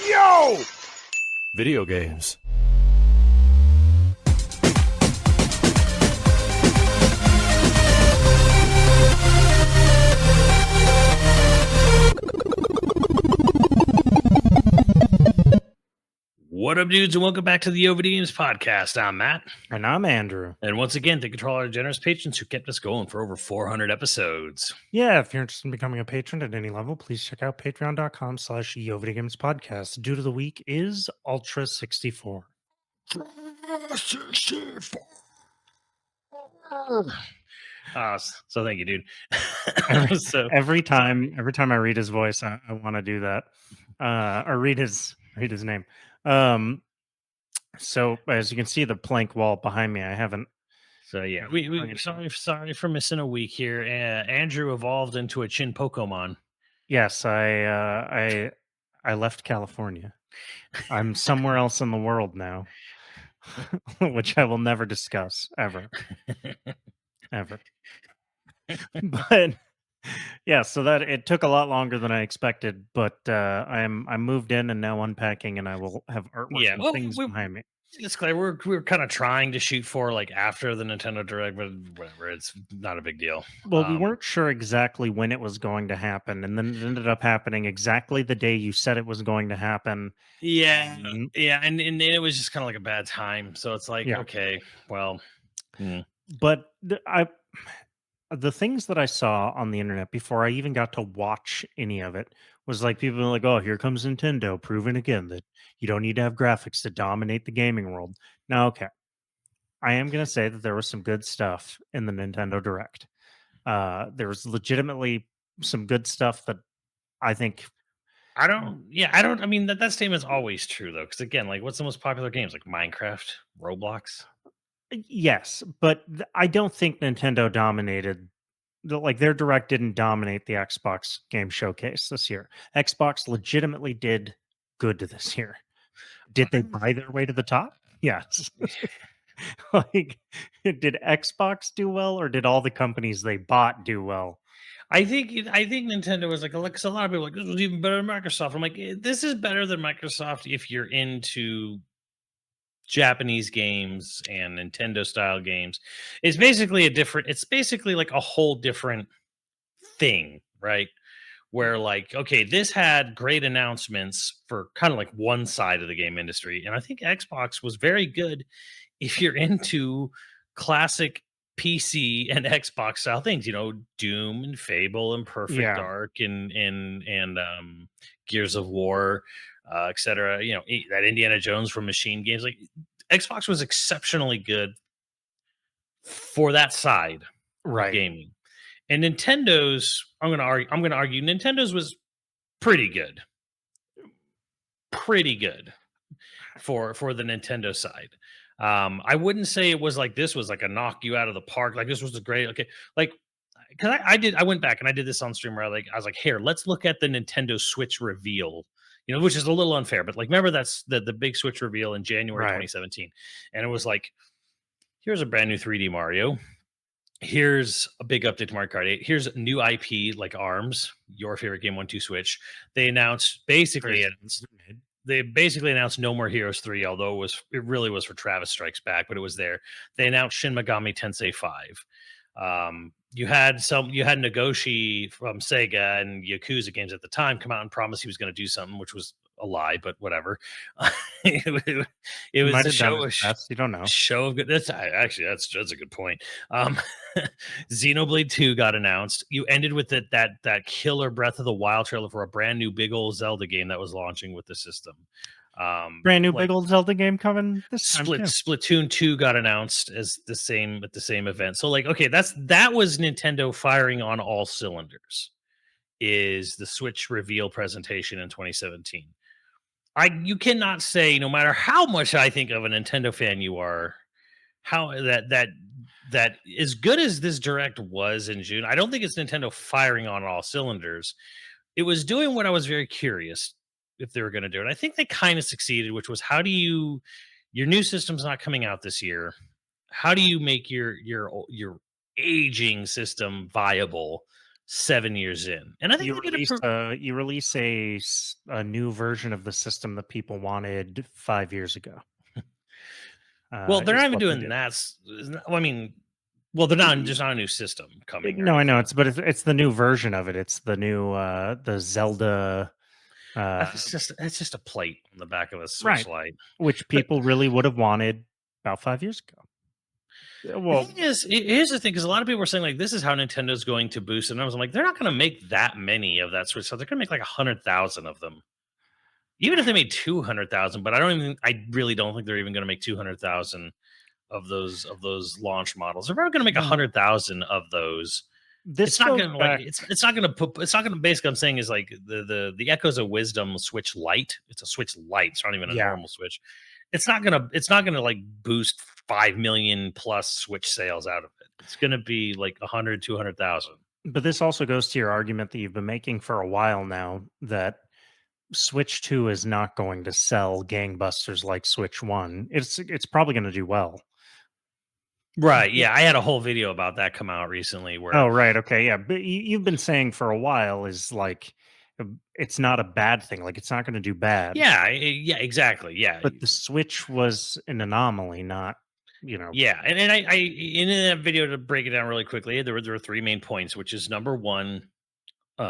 Yo! Video games. What up, dudes, and welcome back to the YoVideogames podcast. I'm Matt. And I'm Andrew. And once again, thank you to all our generous patrons who kept us going for over 400 episodes. Yeah, if you're interested in becoming a patron at any level, please check out patreon.com/YoVideogames podcast. Due to the week is Ultra 64. So thank you, dude. Every time I read his voice, I want to do that. Or read his name. So as you can see, the plank wall behind me, I haven't. So yeah, we sorry for missing a week here. Andrew evolved into a chin Pokemon. Yes, I left California. I'm somewhere else in the world now, which I will never discuss ever. But yeah, so that it took a lot longer than I expected, but I moved in and now unpacking, and I will have artwork and things behind me. It's clear we're kind of trying to shoot for like after the Nintendo Direct, but whatever, it's not a big deal. Well, we weren't sure exactly when it was going to happen, and then it ended up happening exactly the day you said it was going to happen. Yeah, and it was just kind of like a bad time. So it's like, okay, well, but the things that I saw on the internet before I even got to watch any of it was like people were like, "Oh, here comes Nintendo, proving again that you don't need to have graphics to dominate the gaming world." Now, okay, I am going to say that there was some good stuff in the Nintendo Direct. There was legitimately some good stuff that I think. I mean, that statement is always true though, because again, like, what's the most popular games? Like Minecraft, Roblox. Yes, but I don't think Nintendo dominated. Like their Direct didn't dominate the Xbox Game Showcase this year. Xbox legitimately did good this year. Did they buy their way to the top? Yes. Like, did Xbox do well, or did all the companies they bought do well? I think Nintendo was like, because a lot of people are like, this was even better than Microsoft. I'm like, this is better than Microsoft if you're into Japanese games and Nintendo style games. It's basically like a whole different thing, right? Where like, okay, this had great announcements for kind of like one side of the game industry, and I think Xbox was very good if you're into classic PC and Xbox style things, Doom and Fable and Perfect Dark and Gears of War, etc. That Indiana Jones from Machine Games. Like, Xbox was exceptionally good for that side of gaming, and Nintendo's. I'm going to argue Nintendo's was pretty good for the Nintendo side. I wouldn't say it was like this was like a knock you out of the park. Like, this was a great, okay. Like, because I went back and I did this on stream where I was like, here, let's look at the Nintendo Switch reveal, which is a little unfair, but like, remember that's the big Switch reveal in January 2017. And it was like, here's a brand new 3D Mario. Here's a big update to Mario Kart 8. Here's a new IP like ARMS, your favorite game, 1-2 Switch. They announced No More Heroes 3, although it really was for Travis Strikes Back, but it was there. They announced Shin Megami Tensei 5. You had Nagoshi from Sega and Yakuza Games at the time come out and promise he was going to do something, which was a lie, but whatever. It was a show. You don't know. Show of good. That's a good point. Xenoblade 2 got announced. You ended with that killer Breath of the Wild trailer for a brand new big old Zelda game that was launching with the system. Brand new big old Zelda game coming this time. Splatoon 2 got announced as at the same event. So like, okay, that was Nintendo firing on all cylinders. Is the Switch reveal presentation in 2017. You cannot say, no matter how much I think of a Nintendo fan you are, how that as good as this Direct was in June, I don't think it's Nintendo firing on all cylinders. It was doing what I was very curious if they were going to do. And I think they kind of succeeded, which was, your new system's not coming out this year. How do you make your aging system viable 7 years in, and I think You they did a release a new version of the system that people wanted 5 years ago. well, they're Is not even what they doing did. that. Well, I mean, well, they're not. There's not a new system coming or No, I know anything. it's, but it's the new version of it. It's the new the Zelda, uh, It's just a plate on the back of a Switch right, Lite. which But people really would have wanted about 5 years ago. the Well, thing is, here's the thing, because a lot of people were saying like this is how Nintendo's going to boost, and I was like, they're not going to make that many of that Switch, so they're going to make like 100,000 of them. Even if they made 200,000, but I really don't think they're even going to make 200,000 of those launch models. If we're going to make well, 100,000 of those, this it's not goes going to like back. it's not going to put it's not going to basically. I'm saying is like the Echoes of Wisdom Switch Lite. It's a Switch Lite. It's not even a Yeah, normal Switch. It's not gonna like boost 5 million plus Switch sales out of it. It's gonna be like 100, 200,000. but this also goes to your argument that you've been making for a while now that Switch 2 is not going to sell gangbusters like Switch 1. It's probably going to do well. Right. Yeah. I had a whole video about that come out recently Oh, where right. Okay. Yeah. But you've been saying for a while is like, it's not a bad thing. Like, it's not going to do bad. yeah, exactly. Yeah. But the Switch was an anomaly, not, you know, Yeah, and I in that video, to break it down really quickly, there were three main points, which is number one,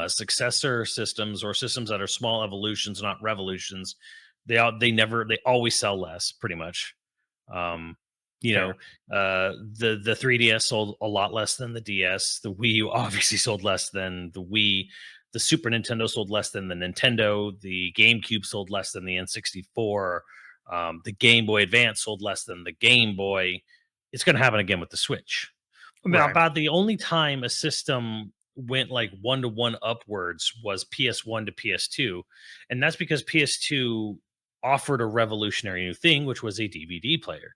successor systems or systems that are small evolutions, not revolutions. They always sell less, pretty much. Um, you know, fair. the 3DS sold a lot less than the DS. The Wii U obviously sold less than the Wii. The Super Nintendo sold less than the Nintendo. The GameCube sold less than the N64. The Game Boy Advance sold less than the Game Boy. It's going to happen again with the Switch. Right. About the only time a system went like 1-to-1 upwards was PS1 to PS2, and that's because PS2 offered a revolutionary new thing, which was a DVD player.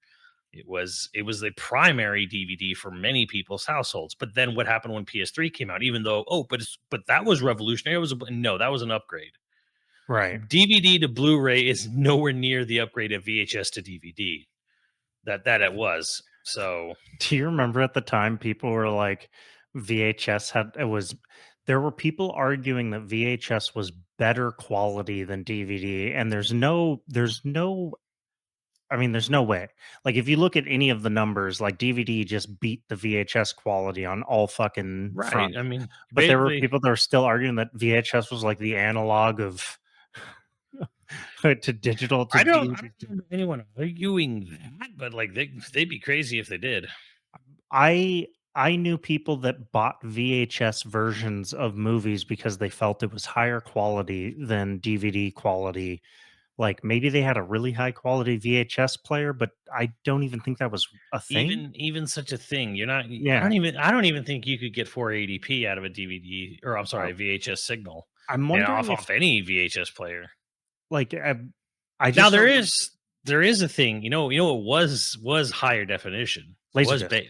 It was the primary DVD for many people's households. But then what happened when PS3 came out? Even though, but that was revolutionary. No, that was an upgrade. Right. DVD to Blu-ray is nowhere near the upgrade of VHS to DVD that it was. So Do you remember at the time people were like, VHS had, it was, there were people arguing that VHS was better quality than DVD. And I mean, there's no way. Like, if you look at any of the numbers, like DVD just beat the VHS quality on all fucking right, I fronts. mean, But there were basically, people that were still arguing that VHS was like the analog of to digital to I DVD. don't remember anyone arguing that, but like they'd be crazy if they did. I knew people that bought VHS versions of movies because they felt it was higher quality than DVD quality. Like, maybe they had a really high quality VHS player, but I don't even think that was a thing. Even such a thing, you're not. Yeah. I don't even think you could get 480p out of a DVD, or I'm Uh, sorry, a VHS signal, I'm and wondering if off any VHS player. like I Now just remember there is a thing, it was higher definition. Was Laserdisc.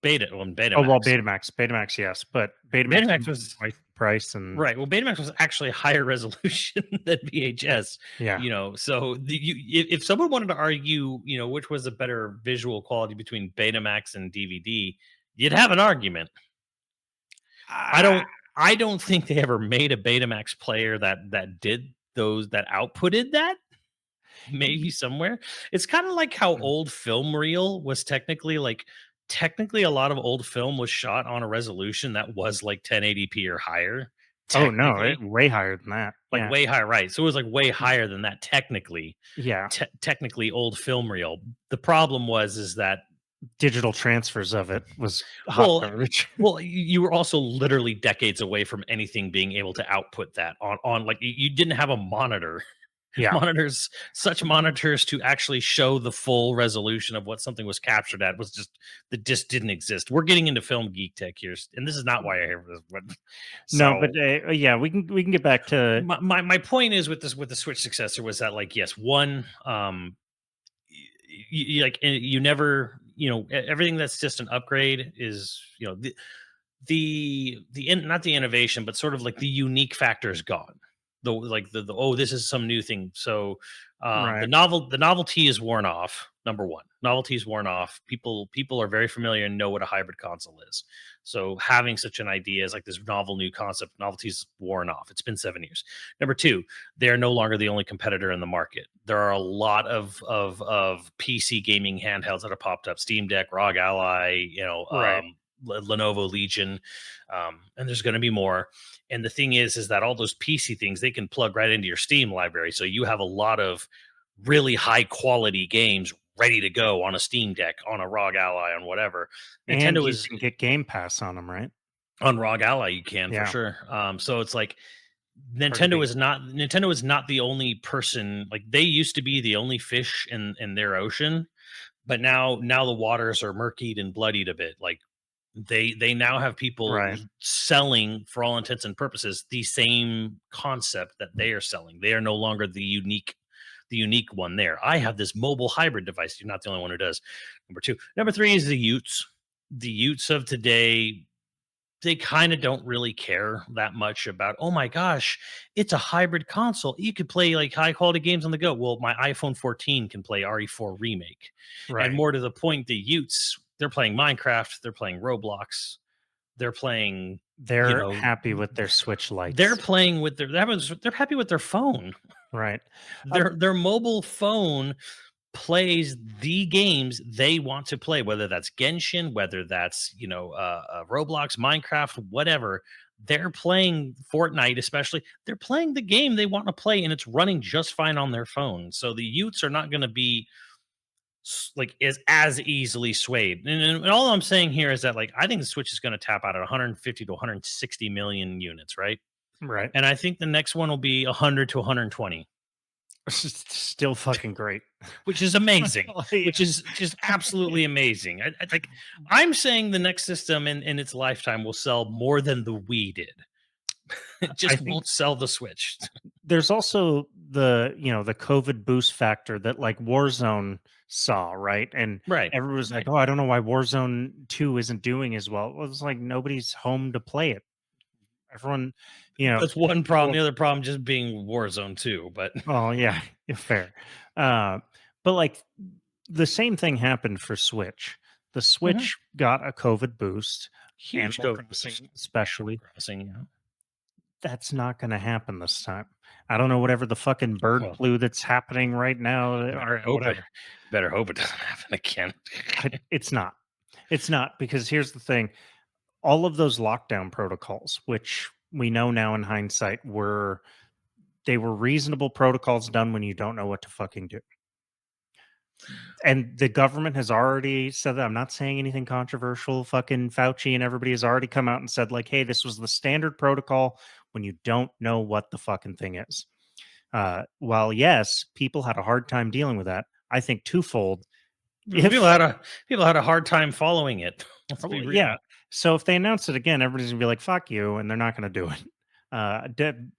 Oh, well, Betamax. Betamax, yes, but Betamax Betamax was was twice the price, and right. Well, Betamax was actually higher resolution than VHS. yeah, So if someone wanted to argue, which was a better visual quality between Betamax and DVD, you'd have an argument. I ah, don't. I don't think they ever made a Betamax player that outputted that. Maybe y- somewhere. It's kind of like how mm. old film reel was technically a lot of old film was shot on a resolution that was like 1080p or higher. Oh no, Technically, way higher than that. like Yeah, way higher, right? So it was like way mm, higher than that technically. yeah. Technically old film reel. The problem was is that Digital transfers of it was hot well, garbage. you were also literally decades away from anything being able to output that on like you didn't have a monitor Yeah. such monitors to actually show the full resolution of what something was captured at was just that just didn't exist. We're getting into film geek tech here, and this is not why I have this. But No, but so yeah, we can get back to my point is with the Switch successor was that like yes, one like you never everything that's just an upgrade is not the innovation, but sort of like the unique factor is gone. the oh, this is some new thing. So Right. the novelty is worn off. Number one, novelty is worn off. People are very familiar and know what a hybrid console is. So having such an idea is like this novel new concept. Novelty's worn off. It's been 7 years. Number two, they're no longer the only competitor in the market. There are a lot of PC gaming handhelds that have popped up: Steam Deck, ROG Ally, Right. Lenovo Legion, and there's going to be more. And the thing is that all those PC things they can plug right into your Steam library, so you have a lot of really high quality games ready to go on a Steam Deck, on a ROG Ally, on whatever. And Nintendo you is can get Game Pass on them, right? on ROG Ally, you can for Yeah. sure. So it's like Pretty big. Nintendo is not the only person. Like they used to be the only fish in their ocean, but now the waters are murkied and bloodied a bit. Like they now have people Right. selling, for all intents and purposes, the same concept that they are selling. They are no longer the unique one there. I have this mobile hybrid device. You're not the only one who does. Number two. Number three is the Utes. The Utes of today, they kind of don't really care that much about, oh my gosh, it's a hybrid console. You could play like high quality games on the go. Well, my iPhone 14 can play RE4 Remake. And Right. more to the point, the Utes, they're playing Minecraft, they're playing Roblox, they're playing, you They're know, happy with their Switch they're Lights. playing with they're happy with their phone. Right. Their mobile phone plays the games they want to play, whether that's Genshin, whether that's Roblox, Minecraft, whatever. They're playing Fortnite, especially. They're playing the game they want to play, and it's running just fine on their phone. So the Utes are not going to be like is as easily swayed. And all I'm saying here is that like I think the Switch is going to tap out at 150 to 160 million units, right? Right. And I think the next one will be 100 to 120, Still fucking great. which is amazing, Yeah. which is just absolutely amazing. I'm saying the next system in its lifetime will sell more than the Wii did. It I just think won't sell the Switch. there's also the COVID boost factor that like Warzone saw, right? And Right. everyone's like, Right. "Oh, I don't know why Warzone 2 isn't doing as well." Well, it's like nobody's home to play it. Everyone, you know, That's one problem. people. The other problem just being Warzone too. But Oh yeah, yeah, fair. Uh, but like the same thing happened for Switch. The Mhm. Switch got a COVID boost, Huge Animal go boost. Crossing especially. Crossing, yeah. That's not going to happen this time. I don't know whatever the fucking bird Well, flu that's happening right now or whatever. better hope it doesn't happen again. It's not. It's not because here's the thing: all of those lockdown protocols, which we know now in hindsight, were reasonable protocols done when you don't know what to fucking do. And the government has already said that. I'm not saying anything controversial. Fucking Fauci and everybody has already come out and said, like, hey, this was the standard protocol when you don't know what the fucking thing is. While yes, people had a hard time dealing with that, I think twofold. People If had a hard time following it. Let's be well, real. yeah, so if they announce it again, everybody's gonna be like, fuck you, and they're not gonna do it.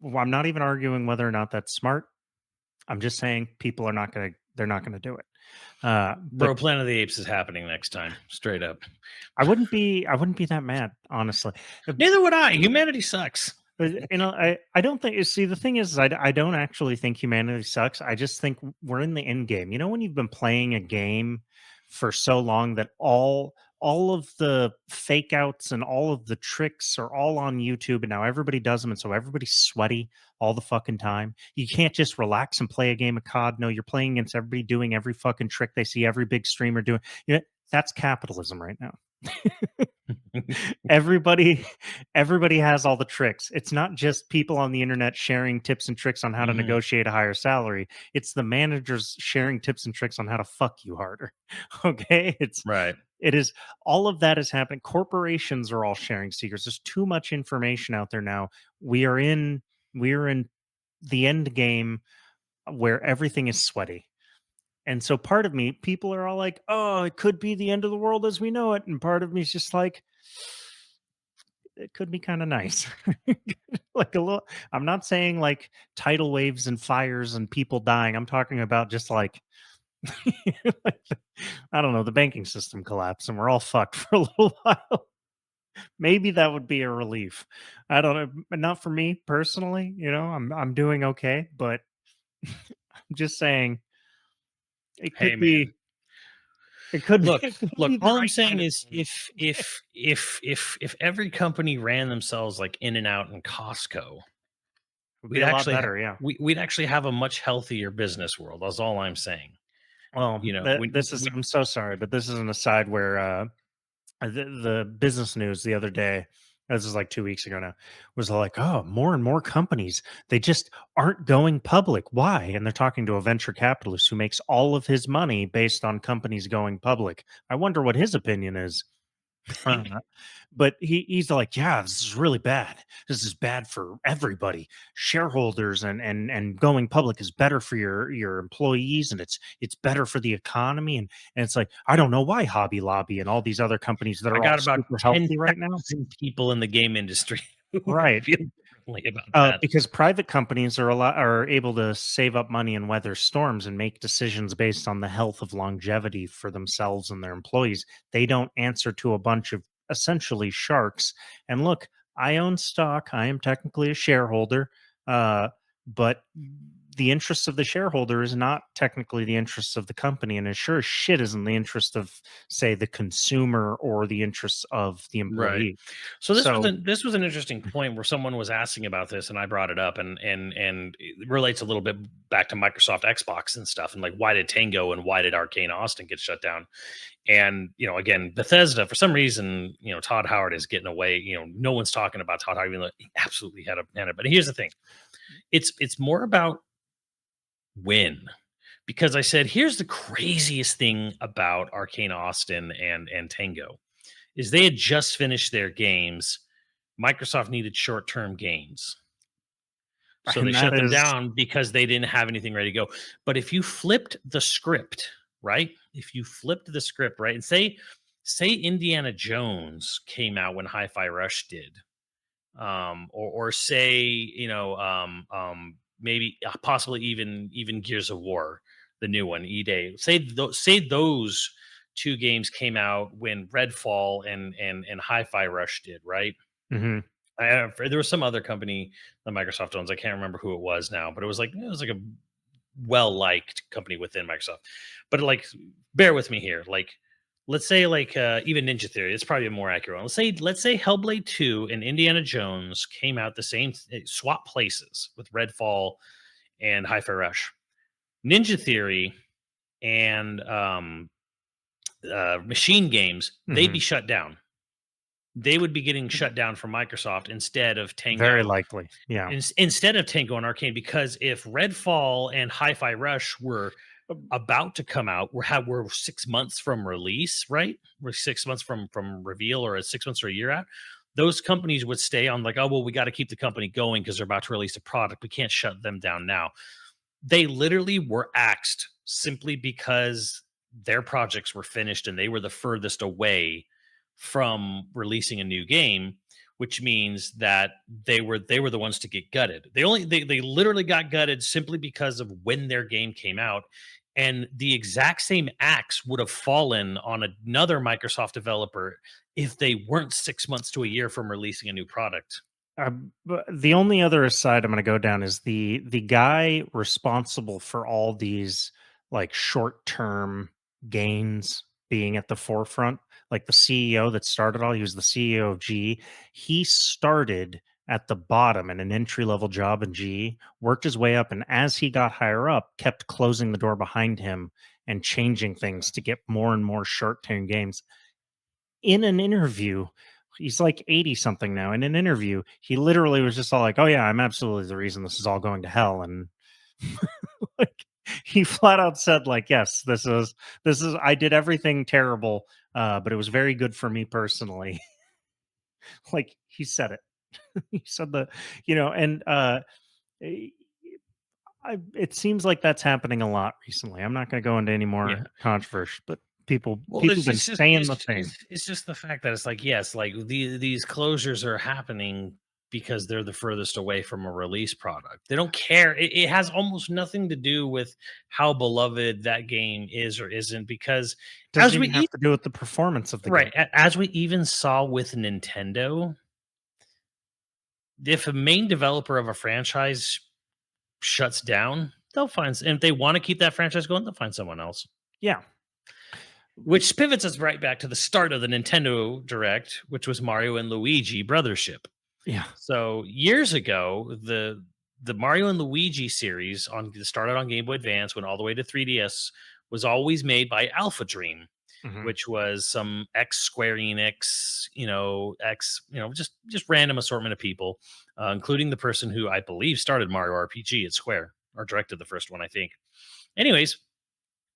Well, I'm not even arguing whether or not that's smart. I'm just saying they're not gonna do it. But Bro, Planet of the Apes is happening next time. Straight up. I wouldn't be that mad, honestly. Neither would I. Humanity sucks. I don't think. See, the thing is, I don't actually think humanity sucks. I just think we're in the end game. You know, when you've been playing a game for so long that all of the fake outs and all of the tricks are all on YouTube, and now everybody does them, and so everybody's sweaty all the fucking time. You can't just relax and play a game of COD. No, you're playing against everybody doing every fucking trick they see every big streamer doing. You know, that's capitalism right now. everybody everybody has all the tricks. It's not just people on the internet sharing tips and tricks on how to Mhm. negotiate a higher salary. It's the managers sharing tips and tricks on how to fuck you harder. Okay, Right. it is all of that is happening. Corporations are all sharing secrets. There's too much information out there now. We are in the end game where everything is sweaty. And so part of me, people are all like, oh, it could be the end of the world as we know it. And part of me is just like, it could be kind of nice. Like a little, I'm not saying like tidal waves and fires and people dying. I'm talking about just like, like I don't know, the banking system collapse and we're all fucked for a little while. maybe that would be a relief. I don't know, not for me personally, I'm doing okay, but I'm just saying it Hey, could man. be it could be Look, it could look, be the all I'm right saying kind of is thing. if every company ran themselves like In and Out and Costco, It would be we'd a lot actually better, yeah. we'd actually have a much healthier business world. That's all I'm saying. Well, You know, this is we I'm so sorry, but this is an aside where the business news the other day, this is like 2 weeks ago now, was like, oh, more and more companies, they just aren't going public. Why? And they're talking to a venture capitalist who makes all of his money based on companies going public. I wonder what his opinion is. But he's like, yeah, this is really bad. This is bad for everybody. Shareholders and going public is better for your employees, and it's better for the economy. And it's like, I don't know why Hobby Lobby and all these other companies that I are all got about super healthy right now. 10,000 people in the game industry who Right. feel differently about that. Because private companies are able to save up money and weather storms and make decisions based on the health of longevity for themselves and their employees. They don't answer to a bunch of essentially sharks. And look, I own stock. I am technically a shareholder, but the interests of the shareholder is not technically the interests of the company, and it sure as shit isn't the interest of, say, the consumer or the interests of the Right. employee. So So, this was an interesting point where someone was asking about this, and I brought it up, and it relates a little bit back to Microsoft Xbox and stuff, and like why did Tango and why did Arcane Austin get shut down? And again, Bethesda for some reason, Todd Howard is getting away. No one's talking about Todd Howard, even though he absolutely had it. But here's the thing: it's more about when. Because I said, here's the craziest thing about Arcane Austin and Tango is they had just finished their games. Microsoft needed short-term gains. So they and that shut them is down because they didn't have anything ready to go. But if you flipped the script, right? If you flipped the script, right? And say Indiana Jones came out when Hi-Fi Rush did. Or say, maybe possibly even Gears of War, the new one, E-Day. Say those two games came out when Redfall and Hi-Fi Rush did, right? mhm. There was some other company that Microsoft owns. I can't remember who it was now, but it was like a well liked company within Microsoft. But like, bear with me here. Like, let's say like even Ninja Theory. It's probably a more accurate one. Let's say Hellblade 2 and Indiana Jones came out the same swap places with Redfall and Hi-Fi Rush. Ninja Theory and Machine Games, they'd be Mhm. shut down. They would be getting shut down from Microsoft instead of Very Tango. likely. Yeah. Instead of Tango and Arcane, because if Redfall and Hi-Fi Rush were about to come out, we're 6 months from release, right? We're 6 months from reveal, or 6 months or a year out. Those companies would stay on like, oh well, we got to keep the company going because they're about to release a product. We can't shut them down now. They literally were axed simply because their projects were finished and they were the furthest away from releasing a new game, which means that they were the ones to get gutted. They literally got gutted simply because of when their game came out. And the exact same axe would have fallen on another Microsoft developer if they weren't 6 months to a year from releasing a new product. But the only other aside I'm going to go down is the guy responsible for all these like short term gains being at the forefront, like the CEO that started all. He was the CEO of GE. He started at the bottom in an entry level job in GE, worked his way up, and as he got higher up, kept closing the door behind him and changing things to get more and more short term gains. In an interview, he's like 80 something now. In an interview, he literally was just all like, "Oh yeah, I'm absolutely the reason this is all going to hell." And like he flat out said like, "Yes, this is I did everything terrible, but it was very good for me personally." Like he said it. He said and eh, it seems like that's happening a lot recently. I'm not going to go into any Yeah. more controversy, but people Well, people it's been just saying the same. it's just the fact that it's like, yes, like these closures are happening because they're the furthest away from a release product. They don't care. It has almost nothing to do with how beloved that game is or isn't, because Doesn't as we even have to do with the performance of the game. right, as we even saw with Nintendo, if a main developer of a franchise shuts down, they'll find, and if they want to keep that franchise going, they'll find someone else. Yeah. Which pivots us right back to the start of the Nintendo Direct, which was Mario and Luigi Brothership. Yeah. So years ago, the Mario and Luigi series started on Game Boy Advance, went all the way to 3DS, was always made by Alpha Dream, Mhm. which was some ex Square Enix, just random assortment of people, including the person who I believe started Mario RPG at Square or directed the first one, I think. Anyways,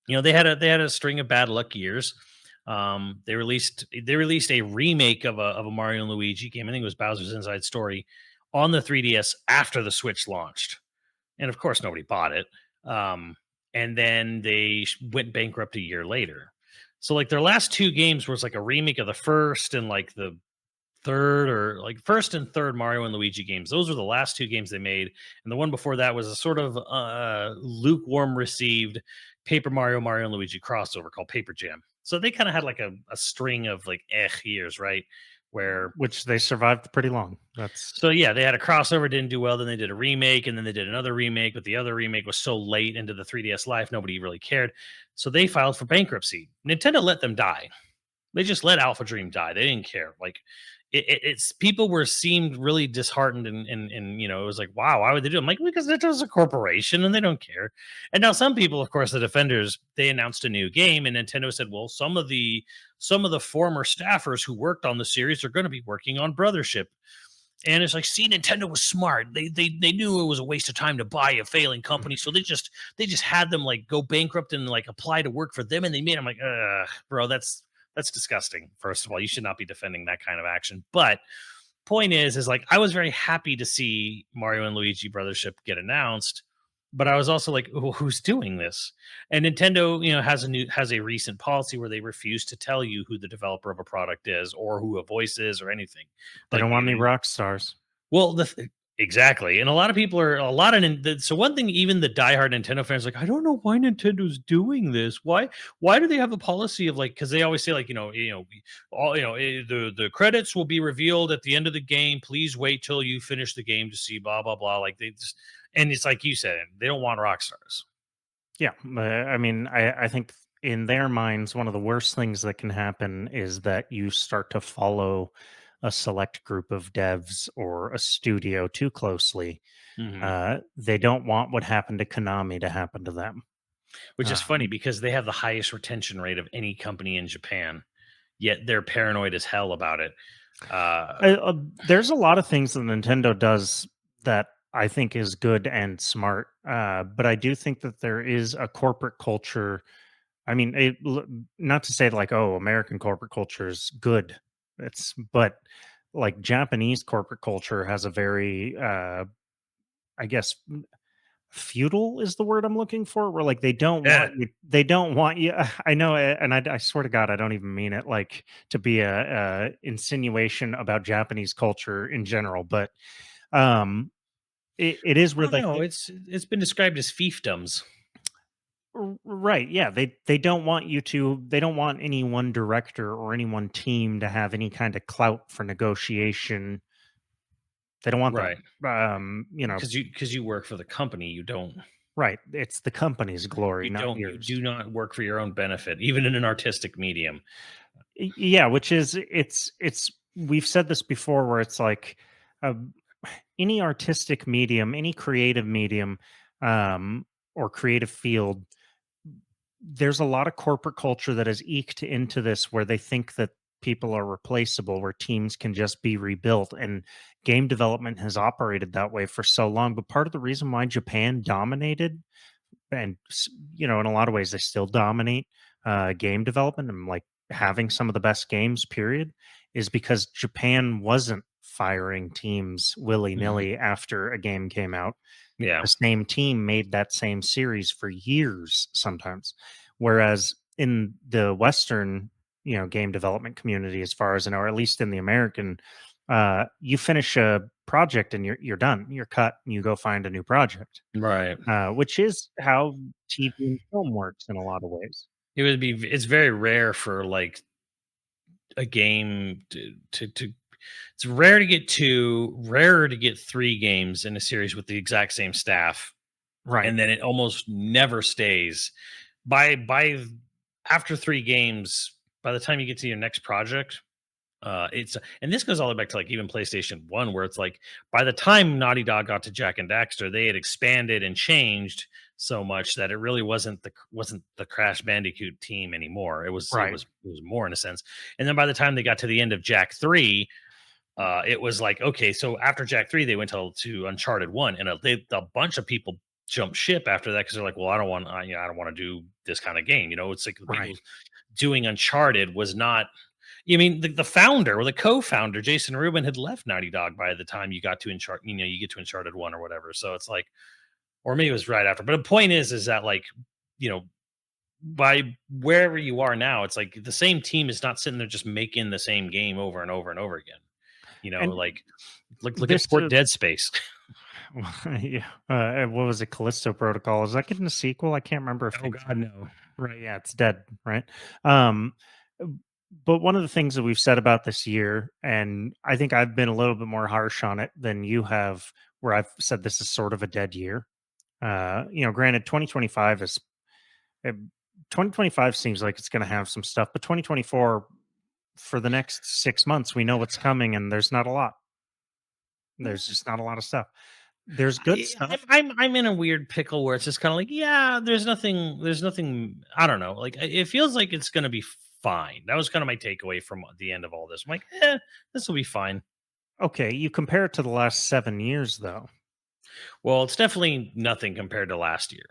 they had a string of bad luck years. They released a remake of a Mario and Luigi game. I think it was Bowser's Inside Story on the 3DS after the Switch launched, and of course nobody bought it. Um, and then they went bankrupt a year later. So like their last two games was like a remake of the first and like the third, or like first and third Mario and Luigi games. Those were the last two games they made, and the one before that was a sort of lukewarm received Mario and Luigi crossover called Paper Jam. So they kind of had like a string of like years, right? Where Which they survived pretty long. That's so yeah, they had a crossover, didn't do well. Then they did a remake, and then they did another remake, but the other remake was so late into the 3DS life, nobody really cared. So they filed for bankruptcy. Nintendo let them die. They just let Alpha Dream die. They didn't care. Like it's people seemed really disheartened, and it was like, wow, why would they do it? I'm like, because it was a corporation and they don't care. And now some people, of course, the defenders, they announced a new game, and Nintendo said, well, some of the former staffers who worked on the series are going to be working on Brothership. And it's like, see, Nintendo was smart. They knew it was a waste of time to buy a failing company, so they just had them like go bankrupt and like apply to work for them, and they made them like, bro, that's disgusting. First of all, you should not be defending that kind of action. But point is like I was very happy to see Mario and Luigi Brothership get announced, but I was also like, who's doing this? And Nintendo, has a recent policy where they refuse to tell you who the developer of a product is or who a voice is or anything. they Like, don't want any rock stars. well, exactly, and a lot of people are a lot of so one thing, even the diehard Nintendo fans, like, I don't know why Nintendo's doing this. Why do they have a policy of like? Because they always say like, the credits will be revealed at the end of the game. Please wait till you finish the game to see blah blah blah. Like they just, and it's like you said, they don't want rock stars. Yeah. I mean, I think in their minds, one of the worst things that can happen is that you start to follow a select group of devs or a studio too closely. Mhm. They don't want what happened to Konami to happen to them. Which is funny Um, because they have the highest retention rate of any company in Japan, yet they're paranoid as hell about it. Uh, there's a lot of things that Nintendo does that I think is good and smart, but I do think that there is a corporate culture. I mean, not to say like, oh, American corporate culture is good. But like Japanese corporate culture has a very, I guess, feudal is the word I'm looking for. Where like yeah, they don't want you. I know, and I swear to God, I don't even mean it like to be a insinuation about Japanese culture in general, but it is I where don't like know. It's been described as fiefdoms. Right, yeah, they don't want you to they don't want any one director or any one team to have any kind of clout for negotiation. They don't want that. Right. Because you work for the company, Right, it's the company's glory, not you yours. do not work for your own benefit, even in an artistic medium. Yeah, which is it's we've said this before where it's like um, any artistic medium, any creative medium, um, or creative field, there's a lot of corporate culture that is eked into this where they think that people are replaceable, where teams can just be rebuilt. And game development has operated that way for so long. But part of the reason why Japan dominated, and in a lot of ways they still dominate game development and like having some of the best games, period, is because Japan wasn't firing teams willy Mhm. nilly after a game came out. Yeah. The same team made that same series for years sometimes, whereas in the western game development community, as far as I know, or at least in the American, you finish project and you're done. You're cut and you go find a new project. Right. Which is how TV and film works in a lot of ways. It's very rare for like a game to it's rare to get two, rarer to get three games in a series with the exact same staff, Right. and then it almost never stays. By after three games, by the time you get to your next project, it's and this goes all the way back to like even PlayStation 1, where it's like by the time Naughty Dog got to Jack and Daxter, they had expanded and changed so much that it really wasn't the Crash Bandicoot team anymore. Right. It was more in a sense. And then by the time they got to the end of Jack 3, it was like, okay, so after Jack 3, they went to Uncharted 1, and a bunch of people jumped ship after that because they're like, well, I don't want to do this kind of game. It's like the Right. people doing Uncharted was not. You mean the founder or the co-founder, Jason Rubin, had left Naughty Dog by the time you got to Uncharted. You get to Uncharted 1 or whatever. So it's like, or maybe it was right after. But the point is that like, you know, by wherever you are now, it's like the same team is not sitting there just making the same game over and over and over again. And Like look this at Port Dead Space. yeah. What was it? Callisto Protocol. Is that getting a sequel? I can't remember if Oh God, no. right. Yeah, it's dead. Right. Um, but one of the things that we've said about this year, and I think I've been a little bit more harsh on it than you have, where I've said this is sort of a dead year. Granted, 2025 is uh, 2025 seems like it's going to have some stuff, but 2024 for the next 6 months, we know what's coming, and there's not a lot. There's just not a lot of stuff. There's good stuff. I'm in a weird pickle where it's just kind of like, yeah, there's nothing. I don't know. Like it feels like it's gonna be fine. That was kind of my takeaway from the end of all this. I'm like, this will be fine. Okay, you compare it to the last 7 years, though. Well, it's definitely nothing compared to last year.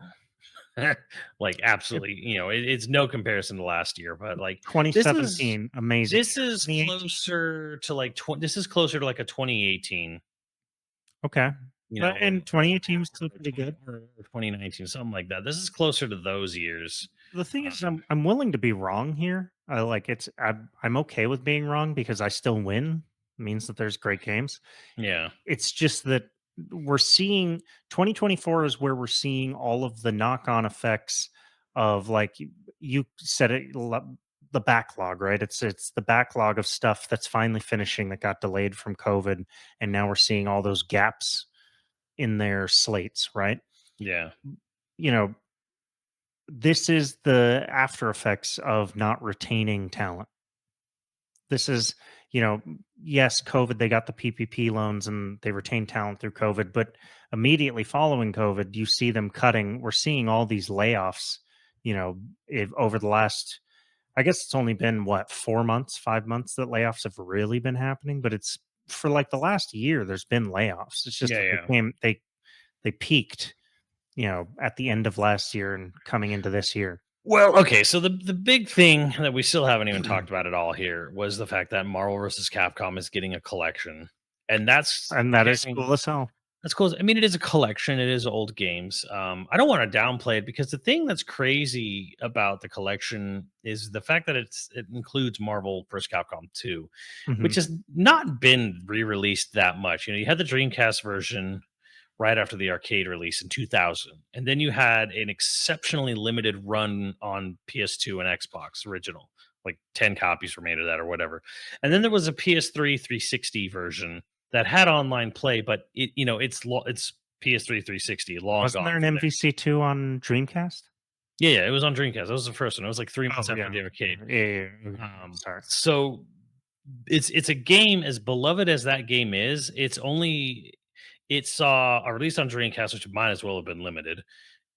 Like absolutely, it's no comparison to last year. But like this is 2017, amazing. this is 2018, closer to like this is closer to like a 2018. okay, but Or and 2018 was still pretty good. 2019, something like that. This is closer to those years. The thing is, Um, I'm willing to be wrong here. I like it's I'm okay with being wrong because I still win. It means that there's great games. yeah, It's just that we're seeing 2024 is where we're seeing all of the knock-on effects of like you said it, the backlog, right? It's the backlog of stuff that's finally finishing that got delayed from COVID, and now we're seeing all those gaps in their slates, right? yeah. You know, this is the after effects of not retaining talent. This is, yes, COVID, they got the PPP loans and they retained talent through COVID, but immediately following COVID, you see them cutting. We're seeing all these layoffs, over the last, I guess it's only been what, 4 months, 5 months that layoffs have really been happening, but it's for like the last year, there's been layoffs. It's just Yeah, that yeah. they peaked, at the end of last year and coming into this year. Well, okay, so the big thing that we still haven't even talked about at all here was the fact that Marvel versus Capcom is getting a collection, and that's And that is pairing cool as hell. that's cool. I mean, it is a collection. It is old games. I don't want to downplay it because the thing that's crazy about the collection is the fact that it includes Marvel vs. Capcom 2, Mhm. which has not been re-released that much. You had the Dreamcast version right after the arcade release in 2000, and then you had an exceptionally limited run on PS2 and Xbox original. Like 10 copies were made of that or whatever. And then there was a PS3 360 version that had online play, but it's PS3 360 long Wasn't there gone an from there. MVC2 on Dreamcast? Yeah, it was on Dreamcast. That was the first one. It was like 3 months Oh, after yeah. the arcade. Yeah. Okay. Sorry. So it's a game as beloved as that game is. It saw a release on Dreamcast, which might as well have been limited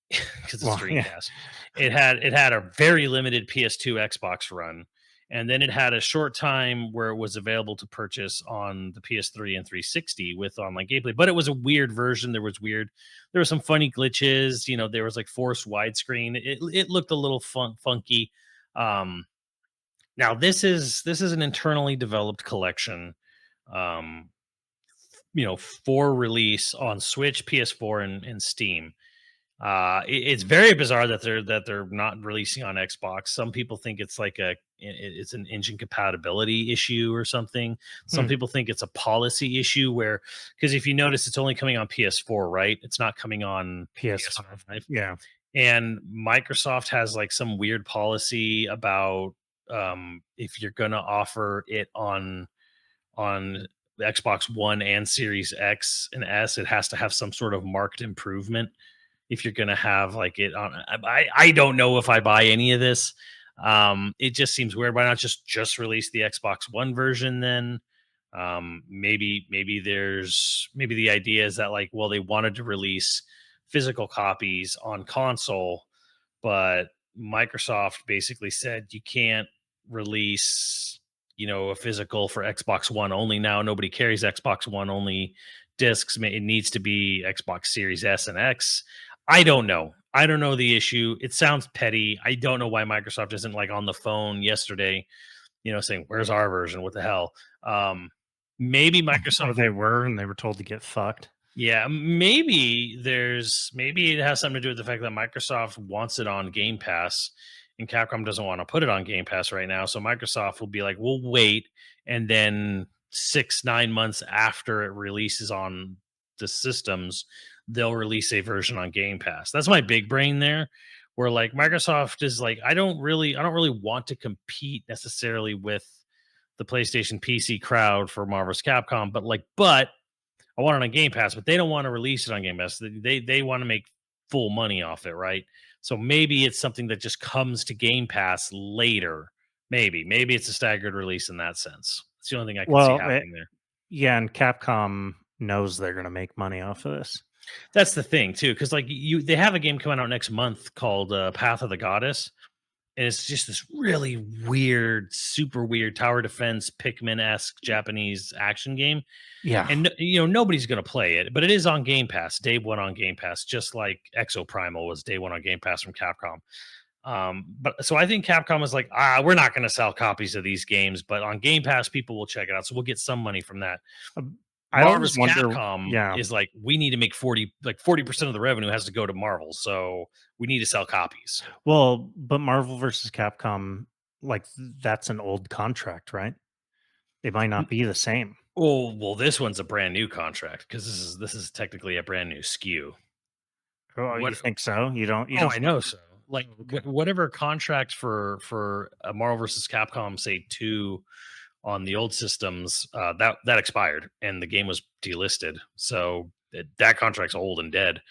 because it's Well, yeah. Dreamcast. It had a very limited PS2 Xbox run, and then it had a short time where it was available to purchase on the PS3 and 360 with online gameplay. But it was a weird version. There were some funny glitches. There was like forced widescreen. It looked a little funky. Um, Now this is an internally developed collection. Um, for release on Switch, PS4, and Steam. It's very bizarre that they're not releasing on Xbox. Some people think it's like it's an engine compatibility issue or something. Some Hmm. people think it's a policy issue where, because if you notice, it's only coming on PS4, right? It's not coming on PS5. PS5. Yeah. And Microsoft has like some weird policy about if you're gonna offer it on the Xbox One and Series X and S, it has to have some sort of marked improvement if you're gonna have like it on. I don't know if I buy any of this. It just seems weird. Why not just release the Xbox One version then? Maybe the idea is that like, well, they wanted to release physical copies on console, but Microsoft basically said you can't release, a physical for Xbox One only now. Nobody carries Xbox One only discs. It needs to be Xbox Series S and X. I don't know. I don't know the issue. It sounds petty. I don't know why Microsoft isn't like on the phone yesterday, saying, "Where's our version? What the hell?" Maybe Or Microsoft. they were, and they were told to get fucked. Yeah, maybe it has something to do with the fact that Microsoft wants it on Game Pass and Capcom doesn't want to put it on Game Pass right now. So Microsoft will be like, we'll wait, and then 6, 9 months after it releases on the systems, they'll release a version on Game Pass. That's my big brain there. Where like Microsoft is like, I don't really want to compete necessarily with the PlayStation PC crowd for Marvel's Capcom, but I want it on Game Pass, but they don't want to release it on Game Pass. They want to make full money off it, right? So maybe it's something that just comes to Game Pass later. Maybe it's a staggered release in that sense. It's the only thing I could see Well, happening there. yeah, and Capcom knows they're going to make money off of this. That's the thing too, because like they have a game coming out next month called Path of the Goddess, and it's just this really weird, super weird tower defense Pikmin esque Japanese action game. Yeah. And nobody's going to play it, but it is on Game Pass, day one on Game Pass, just like Exo Primal was day one on Game Pass from Capcom. But so I think Capcom is like, we're not going to sell copies of these games, but on Game Pass, people will check it out, so we'll get some money from that. Um, I always Marvel's wonder. Capcom Yeah. is like, we need to make 40% of the revenue has to go to Marvel, so we need to sell copies. Well, but Marvel versus Capcom, like that's an old contract, right? It might not be the same. Oh well, this one's a brand new contract because this is technically a brand new SKU. Oh, you What think so? You don't. You Oh, don't. I know. So, like, Okay. whatever contract for a Marvel versus Capcom, say 2 on the old systems, that expired, and the game was delisted. So that contract's old and dead.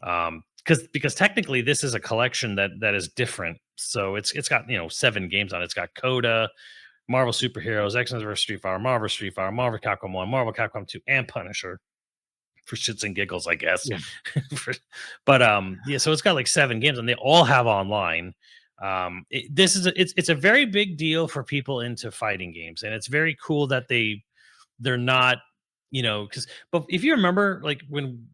Because technically this is a collection that is different. So it's got 7 games on it. It's got Coda, Marvel Superheroes, X Men vs Street Fighter, Street Fighter, Marvel Capcom 1, Marvel Capcom 2, and Punisher for shits and giggles, I guess. Yeah. But yeah, so it's got like 7 games, and they all have online. It's a very big deal for people into fighting games, and it's very cool that they're not, because but if you remember, like when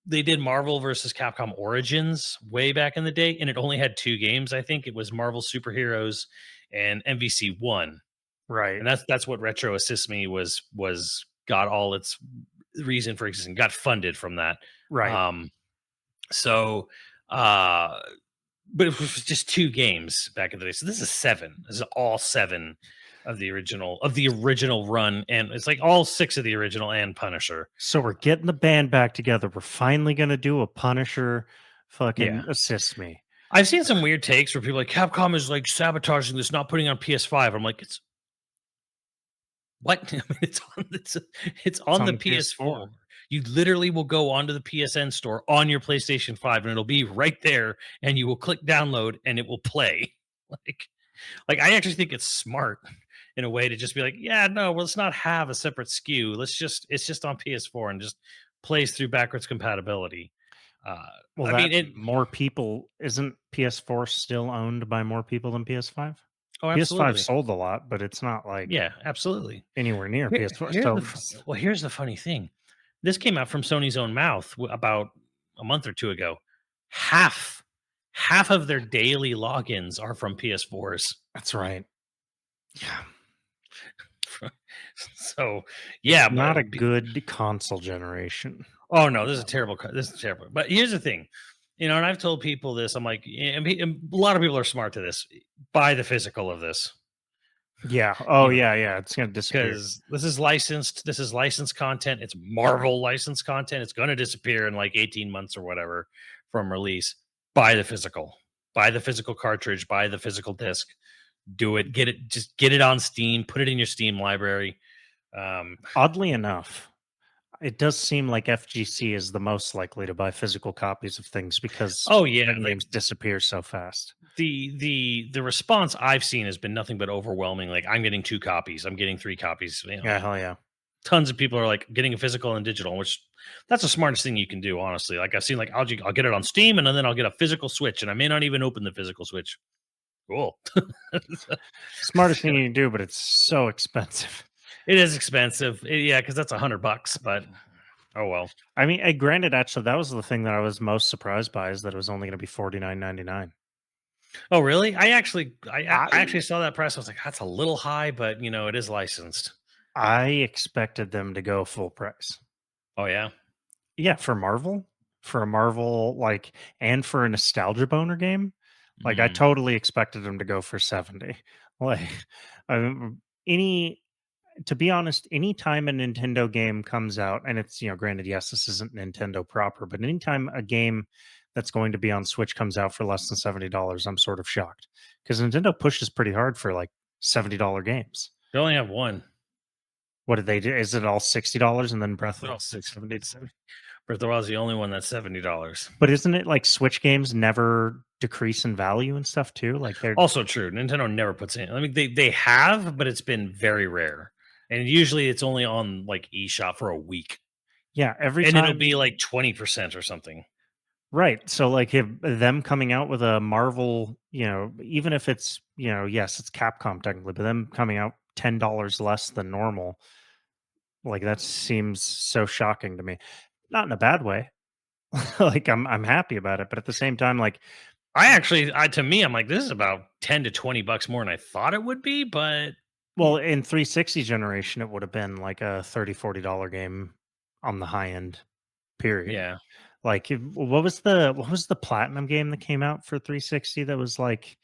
they did Marvel versus Capcom Origins way back in the day, and it only had 2 games. I think it was Marvel Superheroes and MVC One, Right. and that's what Retro Assist Me was got all its reason for existing, got funded from that. Right. Um, so, uh, but it was just 2 games back in the day. So this is 7. This is all 7 of the original run, and it's like all 6 of the original and Punisher. So we're getting the band back together. We're finally gonna do a Punisher. Yeah. Fucking assist me. I've seen some weird takes where people are like Capcom is like sabotaging this, not putting on PS5. I'm like, it's what? I mean, it's on the PS4. You literally will go onto the PSN store on your PlayStation 5 and it'll be right there, and you will click download and it will play. Like I actually think it's smart in a way to just be like, yeah, no, well, let's not have a separate SKU. It's just on PS4 and just plays through backwards compatibility. Uh, Well, I that mean, it. more people isn't PS4 still owned by more people than PS5? Oh, PS5 absolutely. sold a lot, but it's not like Yeah, absolutely. anywhere near Here, PS4. here's So here's the funny thing. This came out from Sony's own mouth about a month or 2 ago. Half half of their daily logins are from PS4s. that's right. Yeah. So, yeah, Not a but good console generation. Oh no, this is terrible. This is terrible. But here's the thing, and I've told people this. I'm like, and a lot of people are smart to this. Buy the physical of this, Yeah. Oh, you know, yeah. It's gonna disappear. because this is licensed. This is licensed content. It's Marvel licensed content. It's going to disappear in like 18 months or whatever from release. Buy the physical. Buy the physical cartridge. Buy the physical disc. Do it. Get it. Just get it on Steam. Put it in your Steam library. Um, Oddly enough, it does seem like FGC is the most likely to buy physical copies of things because oh yeah, video games disappear so fast. the response I've seen has been nothing but overwhelming. Like, I'm getting 2 copies. I'm getting 3 copies. Yeah, hell yeah. Tons of people are like getting a physical and digital, which that's the smartest thing you can do, honestly. Like, I've seen like I'll get it on Steam and then I'll get a physical Switch, and I may not even open the physical Switch. Cool. Smartest thing you can do, but it's so expensive. It is expensive. Yeah, because that's $100, but oh well. I mean, granted, actually, that was the thing that I was most surprised by is that it was only going to be $49.99. Oh really? I I actually saw that price. I was like, that's a little high, but it is licensed. I expected them to go full price. Oh yeah. Yeah, for a Marvel like, and for a nostalgia boner game, like I Mm. totally expected them to go for 70. Like, any to be honest, anytime a Nintendo game comes out, and it's, granted, yes, this isn't Nintendo proper, but anytime a game that's going to be on Switch comes out for less than $70, I'm sort of shocked because Nintendo pushes pretty hard for like $70 games. They only have one. What did they do? Is it all $60 and then Breath of No, the 70 to 70? Breath of the Wild is the only one that's $70. But isn't it like Switch games never decrease in value and stuff too? Like they're Also true. Nintendo never puts in. I mean, they have, but it's been very rare. And usually it's only on like eShop for a week. yeah, every And it'll be time. like 20% or something. Right. So like if them coming out with a Marvel, even if it's, yes, it's Capcom technically, but them coming out $10 less than normal, like that seems so shocking to me. Not in a bad way. Like I'm happy about it, but at the same time, like, To me, I'm like, this is about 10 to $20 more than I thought it would be, but well, in 360 generation, it would have been like a $30-$40 game on the high end, period. yeah. Like, what was the platinum game that came out for 360 that was like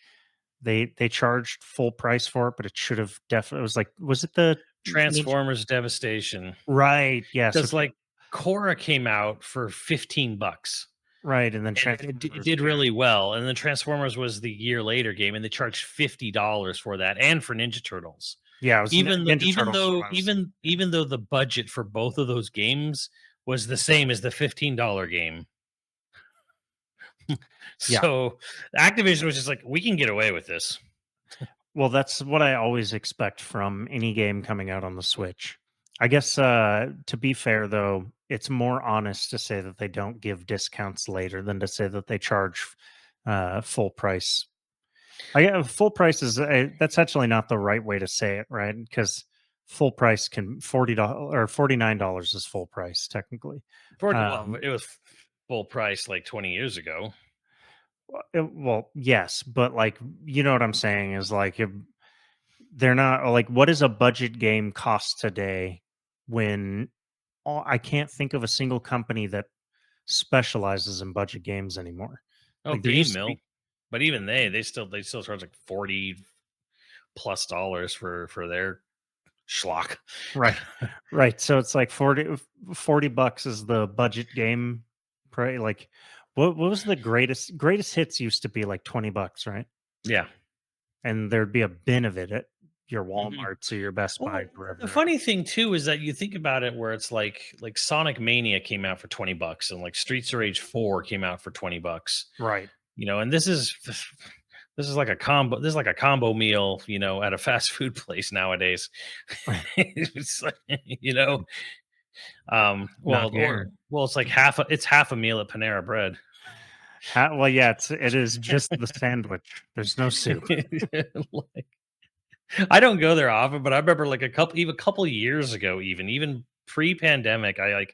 they charged full price for it, but it should have definitely, it was like, was it the ninja? Transformers Devastation. Right, yes, Because like Korra came out for $15. right, and then And it Transformers. did really well. And then Transformers was the year later game, and they charged $50 for that and for Ninja Turtles. Yeah, it was Ninja Turtles. is what I was thinking. Even though the budget for both of those games was the same as the $15 game. Yeah. So Activision was just like, we can get away with this. Well, that's what I always expect from any game coming out on the Switch. I guess to be fair though, it's more honest to say that they don't give discounts later than to say that they charge full price. Full price is that's actually not the right way to say it, right? Because full price can $40 or $49 is full price technically. Well, it was full price like 20 years ago. Well, yes, but like, you know what I'm saying is like, if they're not like, what does a budget game cost today when I can't think of a single company that specializes in budget games anymore. Oh, Like there Game used to Mill. be. But even they still charge like $40+ for their schlock. Right. Right. So it's like 40 bucks is the budget game price. Like what was the greatest hits used to be like 20 bucks, right? Yeah. And there'd be a bin of it at your Mhm. Walmarts or your Best Buy, Well, wherever. the funny thing too is that you think about it where it's like Sonic Mania came out for $20 and like Streets of Rage 4 came out for $20. Right. And this is like a combo. This is like a combo meal, at a fast food place nowadays. It's like, Not here. it's like half a meal at Panera Bread. Well, yeah, it is just the sandwich. There's no soup. Like, I don't go there often, but I remember like a couple years ago, even pre-pandemic, I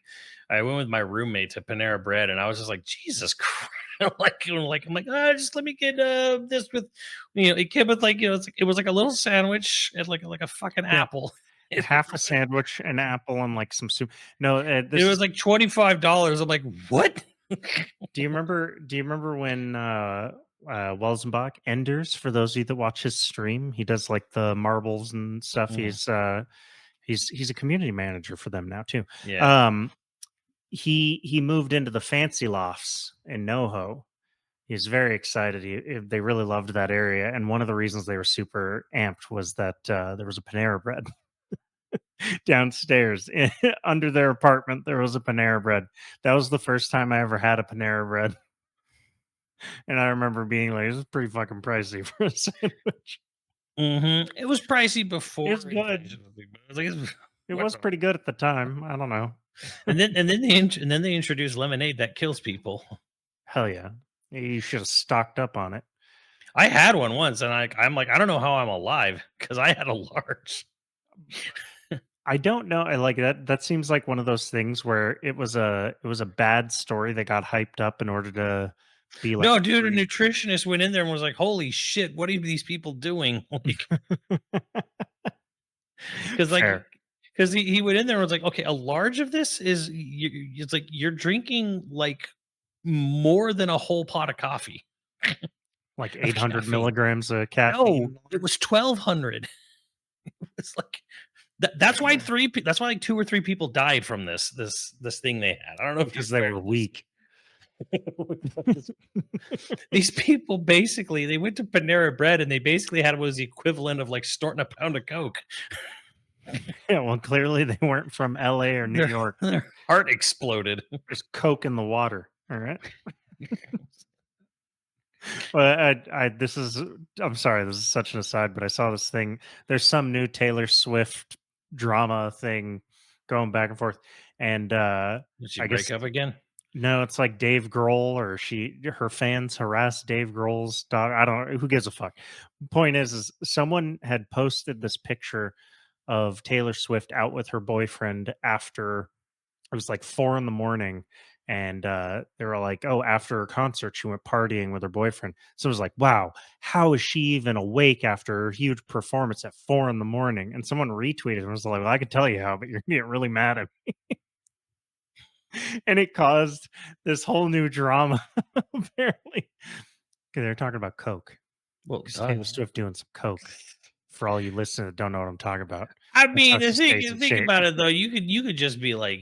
went with my roommate to Panera Bread, and I was just like, Jesus Christ. I'm like, just let me get this with, it came with like, it was like a little sandwich and like a fucking Yeah. apple. half a sandwich, an apple, and like some soup. No, It this was is. like $25. I'm like, what? Do you remember? Do you remember when Welzenbach Enders? For those of you that watch his stream, he does like the marbles and stuff. Mm, He's a community manager for them now too. yeah. Um, he moved into the fancy lofts in NoHo. He's very excited. They really loved that area, and one of the reasons they were super amped was that there was a Panera Bread downstairs under their apartment. There was a Panera Bread. That was the first time I ever had a Panera Bread, and I remember being like, "This is pretty fucking pricey for a sandwich." It was pricey before It's good. inflation, but I was like, It what was the pretty good at the time. I don't know. and then they introduced lemonade that kills people. Hell yeah, you should have stocked up on it. I had one once, and I'm like, I don't know how I'm alive because I had a large. I don't know. I like that. That seems like one of those things where it was a bad story that got hyped up in order to be like No, dude, a free. nutritionist went in there and was like, "Holy shit, what are these people doing?" Like, because Fair. he went in there and was like, "Okay, a large of this is it's like you're drinking like more than a whole pot of coffee Like of 800 caffeine." milligrams of No, caffeine it was 1,200. It's like that's why that's why like 2 or 3 people died from this thing they had. I don't know if because you've they heard were of this. weak. These people basically they went to Panera Bread and they basically had what was the equivalent of like snorting a pound of coke. Yeah, well, clearly they weren't from LA or New Their York. their heart exploded. There's Coke in the water. All right. Well, this is. I'm sorry. This is such an aside, but I saw this thing. There's some new Taylor Swift drama thing going back and forth, and Did she I break guess up again? no, it's like Dave Grohl or her fans harass Dave Grohl's daughter. I don't know. Who gives a fuck? Point is someone had posted this picture of Taylor Swift out with her boyfriend after it was like 4 in the morning, and they were like, "Oh, after her concert, she went partying with her boyfriend." So it was like, "Wow, how is she even awake after her huge performance at 4 in the morning?" And someone retweeted and was like, "Well, I can tell you how, but you're gonna get really mad at me." And it caused this whole new drama, apparently. 'Cause they're talking about coke. Well, 'Cause duh. Taylor Swift doing some coke. For all you listeners that don't know what I'm talking about, I that's how mean, she stays in think shape. about it though. You could just be like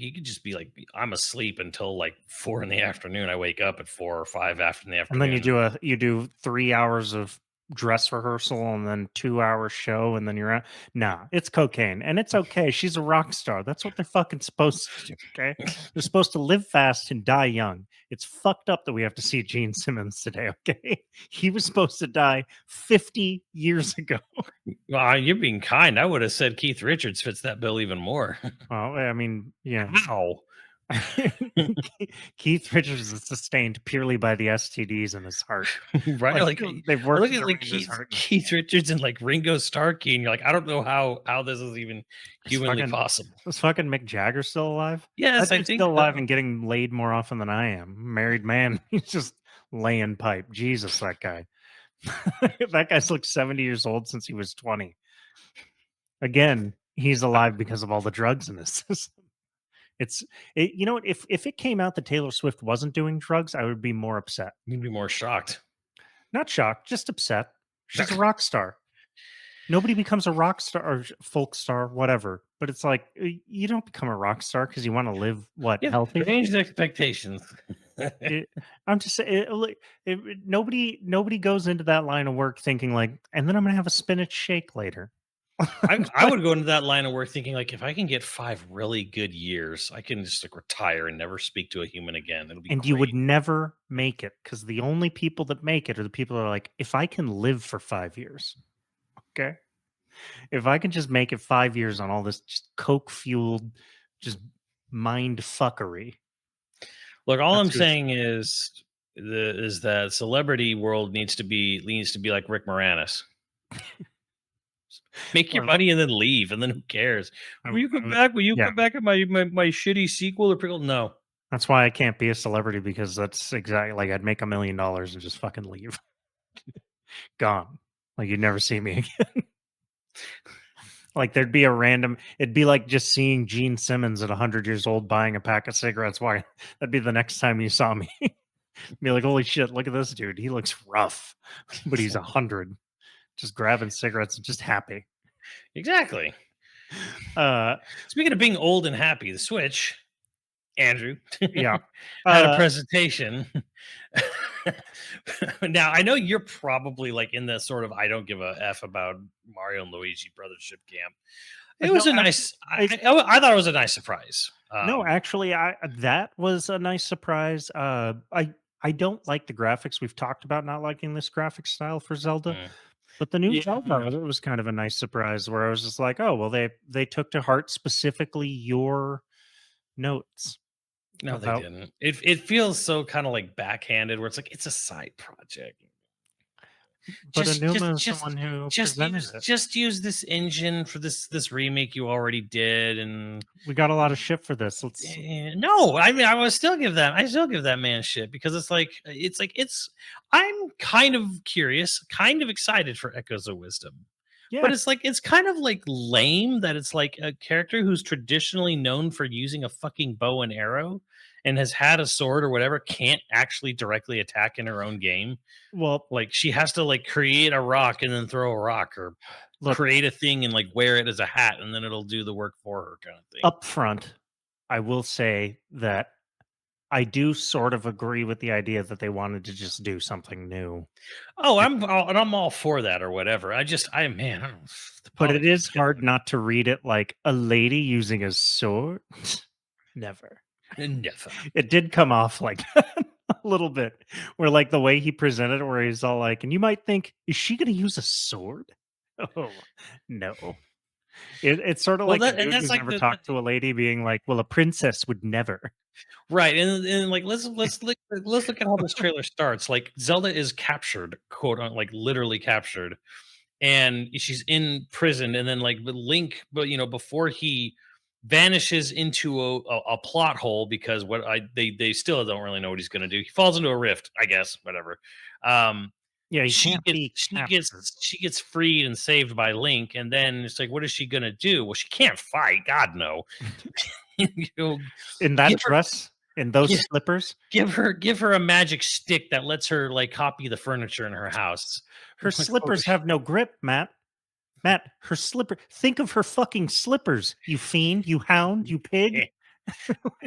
I'm asleep until like 4 in the afternoon. I wake up at 4 or 5 after in the And then afternoon. you do 3 hours of dress rehearsal and then 2 hour show and then you're out. Nah, it's cocaine and it's okay. She's a rock star. That's what they're fucking supposed to do. Okay. They're supposed to live fast and die young. It's fucked up that we have to see Gene Simmons today. Okay. He was supposed to die 50 years ago. Well, you're being kind. I would have said Keith Richards fits that bill even more. Well, I mean, yeah. How? Keith Richards is sustained purely by the STDs in his heart. Right? Like Like they've I worked look at their like way into his heart. Keith Richards and like Ringo Starkey, and you're like, I don't know how this is even Is humanly possible. fucking Mick Jagger still alive? That Yes, I dude's think still alive so. and getting laid more often than I am. Married man. He's just laying pipe. Jesus, that guy. That guy's looked 70 years old since he was 20. Again, he's alive because of all the drugs in his system. You know what? If it came out that Taylor Swift wasn't doing drugs, I would be more upset. You'd be more shocked. Not shocked, just upset. She's a rock star. Nobody becomes a rock star or folk star, whatever. But it's like you don't become a rock star because you want to live what Yeah, healthy. changed expectations. It, I'm just saying, nobody goes into that line of work thinking like, and then I'm gonna have a spinach shake later. I would go into that line of work thinking like if I can get 5 really good years, I can just like retire and never speak to a human again. It'll be And you would great. never make it because the only people that make it are the people that are like, if I can live for 5 years, okay, if I can just make it 5 years on all this just coke fueled, just mind fuckery, Look, all I'm that's who it's. saying is that celebrity world needs to be like Rick Moranis. Make your Well, money and then leave, and then who cares? Will you come back? Will you yeah, come back at my shitty sequel or prequel? No. that's why I can't be a celebrity because that's exactly like I'd make $1 million and just fucking leave, gone, like you'd never see me again. Like there'd be a random. It'd be like just seeing Gene Simmons at 100 years old buying a pack of cigarettes. Why? That'd be the next time you saw me. Be like, holy shit! Look at this dude. He looks rough, but he's 100, just grabbing cigarettes and just happy. Exactly. Uh, Speaking of being old and happy, the Switch, Andrew, yeah. had a presentation. Now I know you're probably like in the sort of I don't give a f about Mario and Luigi brothership camp. It was No, a nice. I- I thought it was a nice surprise. no, actually, I that was a nice surprise. I don't like the graphics. We've talked about not liking this graphic style for Zelda, mm. but the new Yeah. Zelda it was kind of a nice surprise where I was just like, oh well, they took to heart specifically your notes. No, they about didn't. It feels so kind of like backhanded, where it's like it's a side project. But Just, Anuma is the one who presented it. just use this engine for this remake you already did, and We got a lot of shit for this. Let's no, I mean I still give that man shit because it's I'm kind of curious, kind of excited for Echoes of Wisdom. yeah. But it's kind of like lame that it's like a character who's traditionally known for using a fucking bow and arrow and has had a sword or whatever can't actually directly attack in her own game. Well, Like she has to like create a rock and then throw a rock or look, create a thing and like wear it as a hat and then it'll do the work for her kind of thing. up front, I will say that I do sort of agree with the idea that they wanted to just do something new. Oh, I'm all for that or whatever. I man, I don't the But it is politics get hard not to read it like a lady using a sword. Never. me. Never. It did come off like that a little bit, where like the way he presented it, where he's all like, and you might think, is she going to use a sword? Oh, no. It's sort of Well, like that a and dude that's who's like never the talked to a lady being like, well, a princess would never. right, and like let's look at how this trailer starts. Like Zelda is captured, quote on like literally captured, and she's in prison, and then like the Link, but before he vanishes into a plot hole because what they still don't really know what he's going to do. He falls into a rift, I guess, whatever. Um, Yeah, he can't be captured. she gets freed and saved by Link, and then it's like, what is she going to do? Well, she can't fight. God no. you know, In that give her dress, in those gi- slippers, give her a magic stick that lets her like copy the furniture in her house. her Like, slippers have no grip, Matt. Matt, her slipper. Think of her fucking slippers, you fiend, you hound, you pig.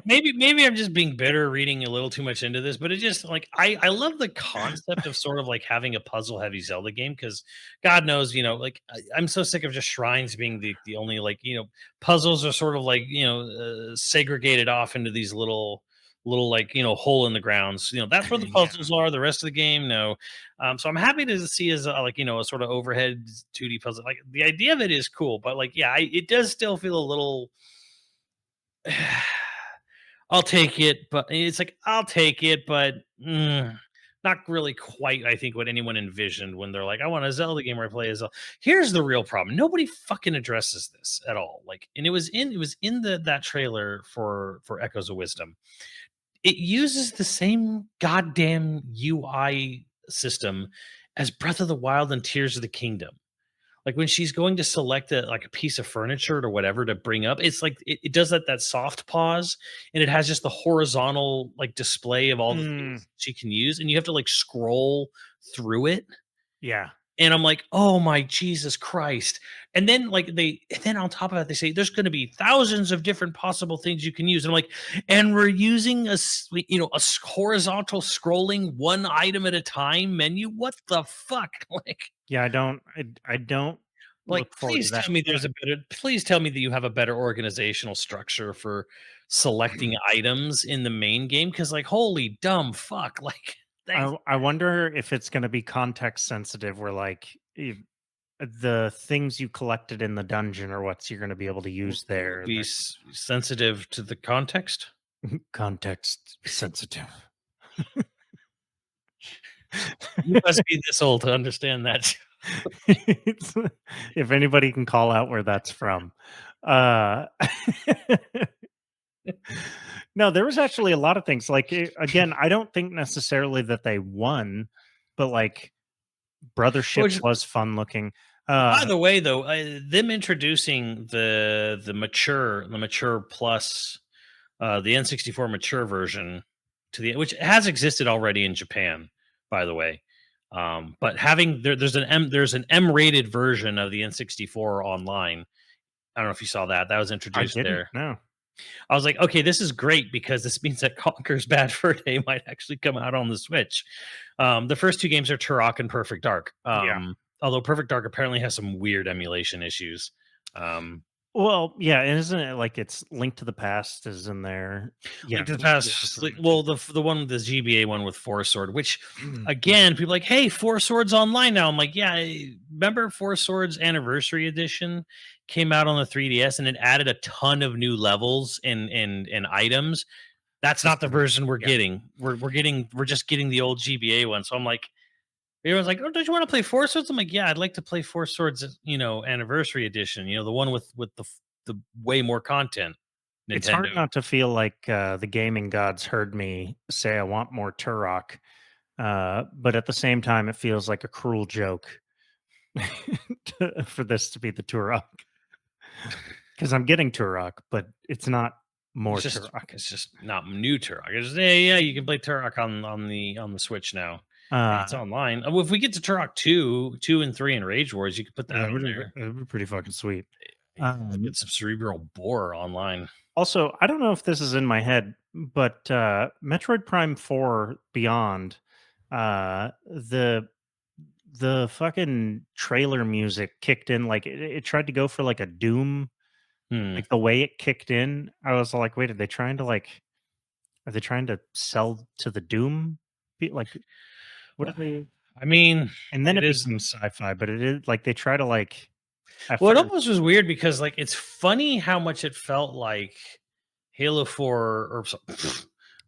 maybe I'm just being bitter reading a little too much into this, but it just like I love the concept of sort of like having a puzzle heavy Zelda game because God knows, like I'm so sick of just shrines being the only like, puzzles are sort of like, segregated off into these little like, hole in the grounds. That's where the Yeah. puzzles are. The rest of the game, no. So I'm happy to see as like, a sort of overhead 2D puzzle. Like the idea of it is cool, but like, yeah, it does still feel a little I'll take it, but it's like I'll take it, but not really quite. I think what anyone envisioned when they're like, "I want a Zelda game where I play as." Here's the real problem: nobody fucking addresses this at all. Like, and it was in that trailer for Echoes of Wisdom. It uses the same goddamn UI system as Breath of the Wild and Tears of the Kingdom. Like when she's going to select a piece of furniture or whatever to bring up, it's like it does that soft pause and it has just the horizontal like display of all the Mm, things she can use, and you have to like scroll through it. yeah. And I'm like, oh my Jesus Christ. And then then on top of that, they say there's going to be thousands of different possible things you can use. And I'm like, and we're using horizontal scrolling one item at a time menu. What the fuck? Yeah, I don't look forward to Please that. tell me please tell me that you have a better organizational structure for selecting items in the main game. Cause like, holy dumb fuck. Like, thanks. I wonder if it's going to be context sensitive where like the things you collected in the dungeon or what's you're going to be able to use there. Be sensitive to the context. Context sensitive. You must be this old to understand that. If anybody can call out where that's from. Uh No, there was actually a lot of things like again, I don't think necessarily that they won, but like brothership Which was fun looking. By Uh, the way, though, them introducing the mature plus the N64 mature version to the which has existed already in Japan, by the way. But having there's an M rated version of the N64 online. I don't know if you saw that. That was I introduced didn't there. know. I was like, okay, this is great because this means that Conker's Bad Fur Day might actually come out on the Switch. The first two games are Turok and Perfect Dark. Yeah. Although Perfect Dark apparently has some weird emulation issues. Um, Well, yeah, and isn't it like it's Link to the Past is in there? Yeah. like the Yeah, past, pretty much. well, the one, the GBA one with Four Sword, which again, people are like, hey, Four Swords online now. I'm like, yeah, remember Four Swords Anniversary Edition came out on the 3DS and it added a ton of new levels and items. That's not the System. version we're Yeah. getting. We're just getting the old GBA one. So I'm like, everyone's like, oh, don't you want to play Four Swords? I'm like, yeah, I'd like to play Four Swords, Anniversary Edition. The one with the way more content. It's hard Nintendo. not to feel like the gaming gods heard me say I want more Turok, but at the same time, it feels like a cruel joke for this to be the Turok because I'm getting Turok, but it's not more Turok. It's just not new Turok. It's just, yeah, you can play Turok on the Switch now. Hey, it's Uh, online. Well, if we get to Turok 2 and 3 and Rage Wars, you could put that that on there. would be pretty fucking sweet. Get some cerebral bore online. Also, I don't know if this is in my head, but Metroid Prime 4 Beyond, the fucking trailer music kicked in like it tried to go for like a Doom, Hmm. like the way it kicked in. I was like, wait, are they trying to sell to the Doom? Like, what are they? I mean, And then it it is. became sci-fi, but it is like they try to like at Well, it first, almost was weird because like it's funny how much it felt like Halo 4 or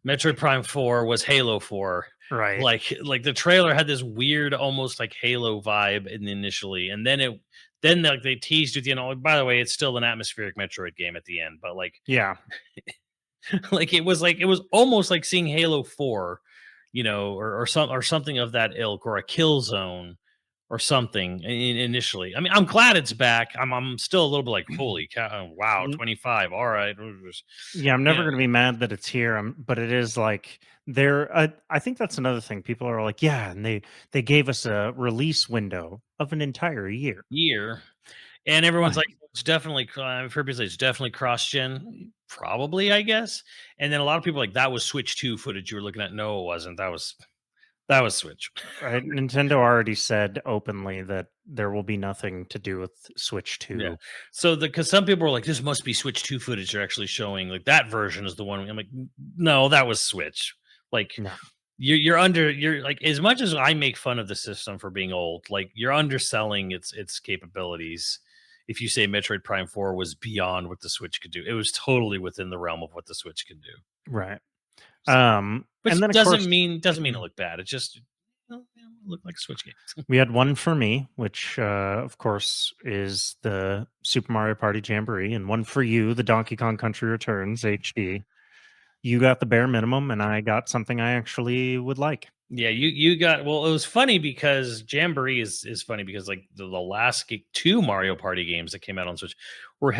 Metroid Prime 4 was Halo 4. right? Like the trailer had this weird almost like Halo vibe initially, and then like they teased at the end, like, by the way, it's still an atmospheric Metroid game at the end, but like Yeah, like it was almost like seeing Halo 4, or something of that ilk, or a Kill Zone or something initially. I mean, I'm glad it's back. I'm still a little bit like, holy cow, wow, 25. All right. yeah, I'm never Yeah. gonna be mad that it's here, but it is like there. I think that's another thing. People are like, yeah, and they gave us a release window of an entire year. Year. And everyone's like, Like, it's definitely, I've heard people say it's definitely cross gen. Probably, I guess. And then a lot of people like, that was Switch 2 footage you were looking at. No, it wasn't. That was Switch. right? Nintendo already said openly that there will be nothing to do with Switch Yeah. 2. So because some people were like, this must be Switch 2 footage they're actually showing. Like that version is the one. I'm like, no, that was Switch. Like No, you're like, as much as I make fun of the system for being old, like you're underselling its capabilities. If you say Metroid Prime 4 was beyond what the Switch could do, it was totally within the realm of what the Switch can do. right. So, And which then of course doesn't mean it looked bad. It just looked like a Switch game. we had one for me, which of course is the Super Mario Party Jamboree, and one for you, the Donkey Kong Country Returns HD. You got the bare minimum, and I got something I actually would like. Yeah, you got, well. It was funny because Jamboree is funny because like the last two Mario Party games that came out on Switch were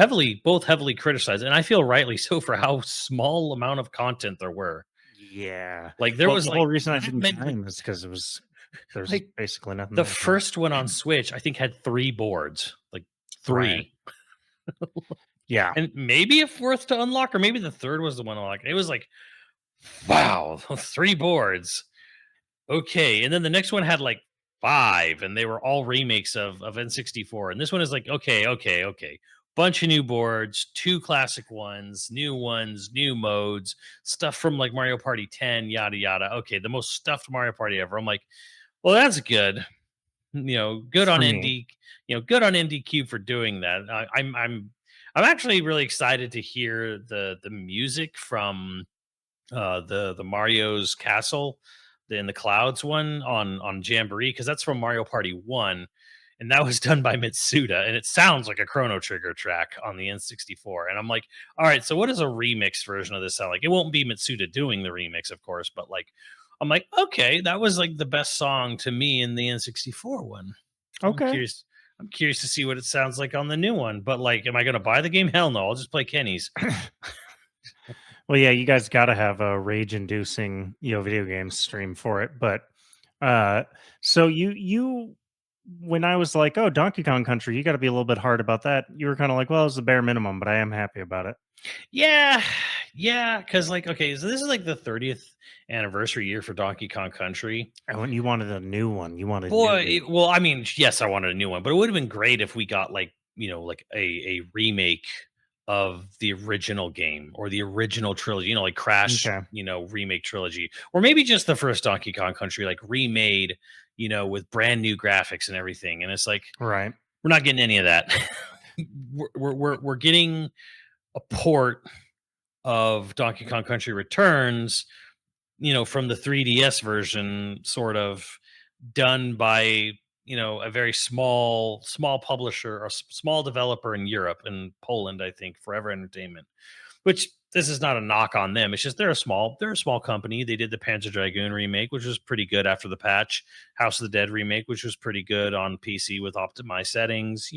both heavily criticized, and I feel rightly so for how small amount of content there were. Yeah. Like there Well, was the like whole reason I not didn't meant buy them is because there's like basically nothing the there. first one on Switch I think had 3 boards, like Right. 3, Yeah. and maybe a fourth to unlock, or maybe the third was the one to unlock. It was like, wow, 3 boards. Okay, and then the next one had like 5, and they were all remakes of N64. And this one is like, okay. Bunch of new boards, 2 classic ones, new modes, stuff from like Mario Party 10, yada yada. Okay, the most stuffed Mario Party ever. I'm like, well, that's good. Good on For me. good on NDQ for doing that. I'm actually really excited to hear the music from the Mario's Castle in the Clouds one on Jamboree, because that's from Mario Party 1, and that was done by Mitsuda, and it sounds like a Chrono Trigger track on the N64. And I'm like, all right, so what does a remix version of this sound like? It won't be Mitsuda doing the remix, of course, but like I'm like, okay, that was like the best song to me in the N64 one. So I'm Okay. curious. I'm curious to see what it sounds like on the new one. But like, am I going to buy the game? Hell no. I'll just play Kenny's. Well, yeah, you guys got to have a rage-inducing video game stream for it. But uh, so you when I was like, "Oh, Donkey Kong Country," you got to be a little bit hard about that. You were kind of like, "Well, it's the bare minimum," but I am happy about it. Yeah, yeah. Because like, okay, so this is like the 30th anniversary year for Donkey Kong Country. And when you wanted a new one, you wanted Boy, new. well, I mean, yes, I wanted a new one, but it would have been great if we got like, like a remake of the original game or the original trilogy, like Crash, Okay, remake trilogy, or maybe just the first Donkey Kong Country, like remade, with brand new graphics and everything. And it's like, right. we're not getting any of that. we're getting a port of Donkey Kong Country Returns, from the 3DS version, sort of done by a very small publisher or small developer in Europe and Poland, I think, Forever Entertainment. Which, this is not a knock on them. It's just they're a small company. They did the Panzer Dragoon remake, which was pretty good after the patch. House of the Dead remake, which was pretty good on PC with optimized settings.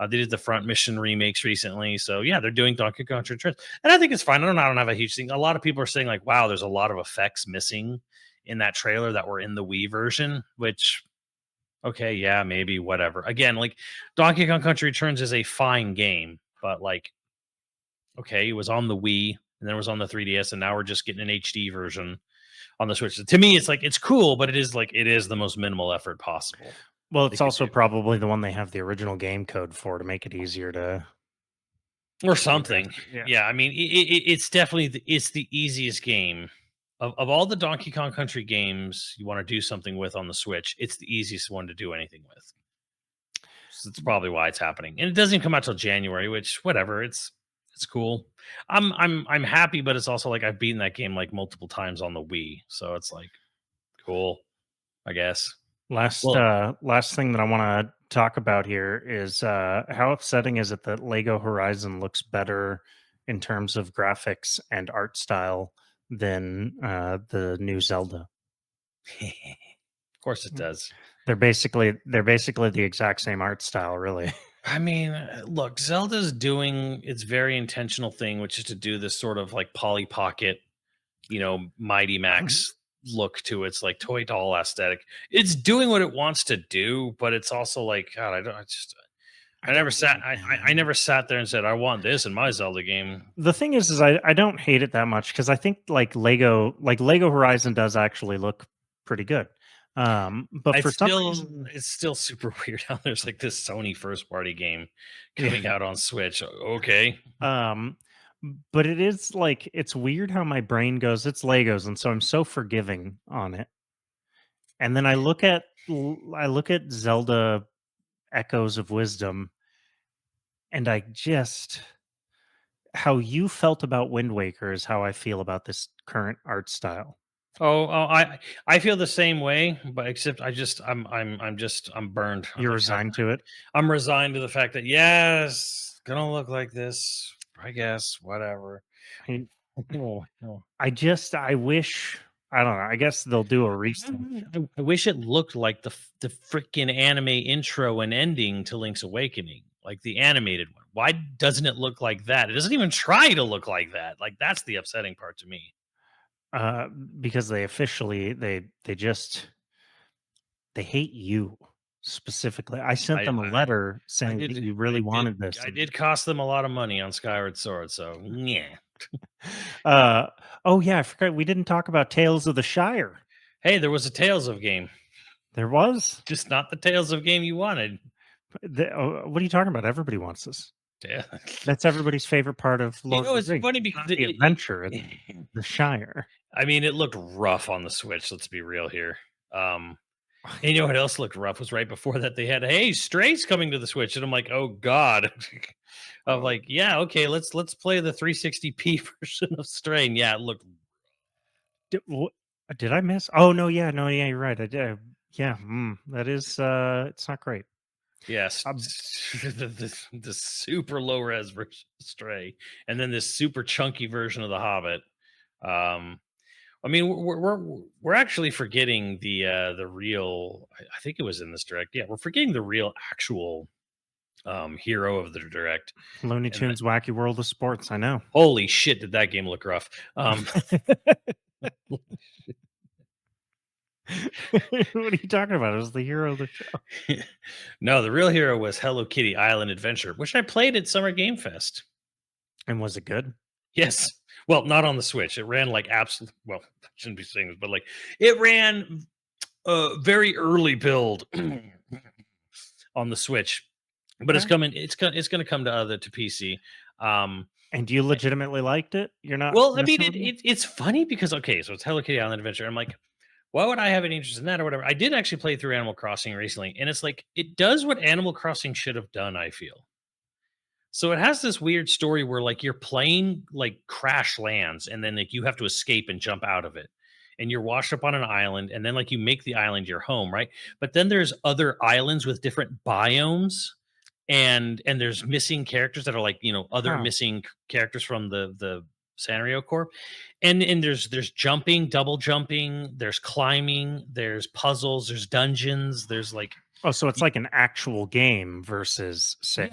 They did the Front Mission remakes recently, so yeah, they're doing Donkey Kong Returns, and I think it's fine. I don't have a huge thing. A lot of people are saying like, "Wow, there's a lot of effects missing in that trailer that were in the Wii version," which, okay, yeah, maybe, whatever. Again, like, Donkey Kong Country Returns is a fine game, but like, okay, it was on the Wii and then it was on the 3DS, and now we're just getting an HD version on the Switch. To me, it's like, it's cool, but it is the most minimal effort possible Well, they it's could also do, probably the one they have the original game code for to make it easier to or progress. something. Yeah. Yeah, I mean, it's definitely it's the easiest game of all the Donkey Kong Country games you want to do something with on the Switch. It's the easiest one to do anything with. So that's probably why it's happening. And it doesn't even come out till January, which, whatever, it's cool. I'm happy, but it's also like I've beaten that game like multiple times on the Wii. So it's like, cool, I guess. Last Well, last thing that I want to talk about here is how upsetting is it that Lego Horizon looks better in terms of graphics and art style than the new Zelda? of course it does. They're basically the exact same art style, really. I mean, look, Zelda's doing its very intentional thing, which is to do this sort of like Polly Pocket, Mighty Max look to its like toy doll aesthetic. It's doing what it wants to do, but it's also like, God, I I never don't sat, know, I man. never sat there and said, I want this in my Zelda game. The thing is I don't hate it that much because I think Lego Horizon does actually look pretty good. But for some reason, It's still super weird how there's like this Sony first party game yeah. coming out on Switch. Okay. Um, but it is like it's weird how my brain goes, it's Legos, and so I'm so forgiving on it. And then I look at Zelda Echoes of Wisdom, and I just how you felt about Wind Waker is how I feel about this current art style. I feel the same way, but except I'm burned. You're resigned to it. I'm resigned to the fact that, yes, gonna look like this. I guess, whatever. I, Oh, no. I wish I don't know. I guess they'll do a restart. I wish it looked like the freaking anime intro and ending to Link's Awakening, like the animated one. Why doesn't it look like that? It doesn't even try to look like that. Like, that's the upsetting part to me. Uh, because they officially they just they hate you specifically. I sent I them a letter I saying that did you really wanted this. I did cost them a lot of money on Skyward Sword, so yeah. Uh, oh yeah, I forgot we didn't talk about Tales of the Shire. Hey, there was a Tales of game, There was. just not the Tales of game you wanted. What are you talking about? Everybody wants this. Yeah. That's everybody's favorite part of Lord of It's the Rings. funny Not because the adventure in the Shire. I mean, it looked rough on the Switch. Let's be real here. And you know what else looked rough was right before that they had, hey, Stray's coming to the Switch, and I'm like, oh god. I'm Oh, like, yeah, okay, let's play the 360p version of Stray. And yeah, it looked, did I miss? Oh no, yeah, you're right. I did. Yeah, that is. It's not great. yes, Um, the super low res version of Stray, and then this super chunky version of The Hobbit. Um, I mean, we're actually forgetting the real. I think it was in this direct. Yeah, we're forgetting the real actual hero of the direct. Looney And Tunes Wacky World of Sports. I know. holy shit, did that game look rough? What are you talking about? It was the hero of the show. No, the real hero was Hello Kitty Island Adventure, which I played at Summer Game Fest. And was it good? Yes. Well, not on the Switch. It ran like absolute. Well, I shouldn't be saying this, but like it ran very early build on the Switch, but it's Okay. coming. It's going to come to PC. Um, And you legitimately liked it? You're not well, I mean, messing with me? it's funny because okay, so it's Hello Kitty Island Adventure. I'm like, why would I have any interest in that or whatever? I did actually play through Animal Crossing recently, and it's like it does what Animal Crossing should have done. I feel so it has this weird story where like you're playing like crash lands, and then like you have to escape and jump out of it, and you're washed up on an island, and then like you make the island your home, right? But then there's other islands with different biomes, and there's missing characters that are like other Huh. missing characters from the Sanrio Corp, and there's jumping, double jumping, there's climbing, there's puzzles, there's dungeons, there's like Oh, so it's like an actual game versus say.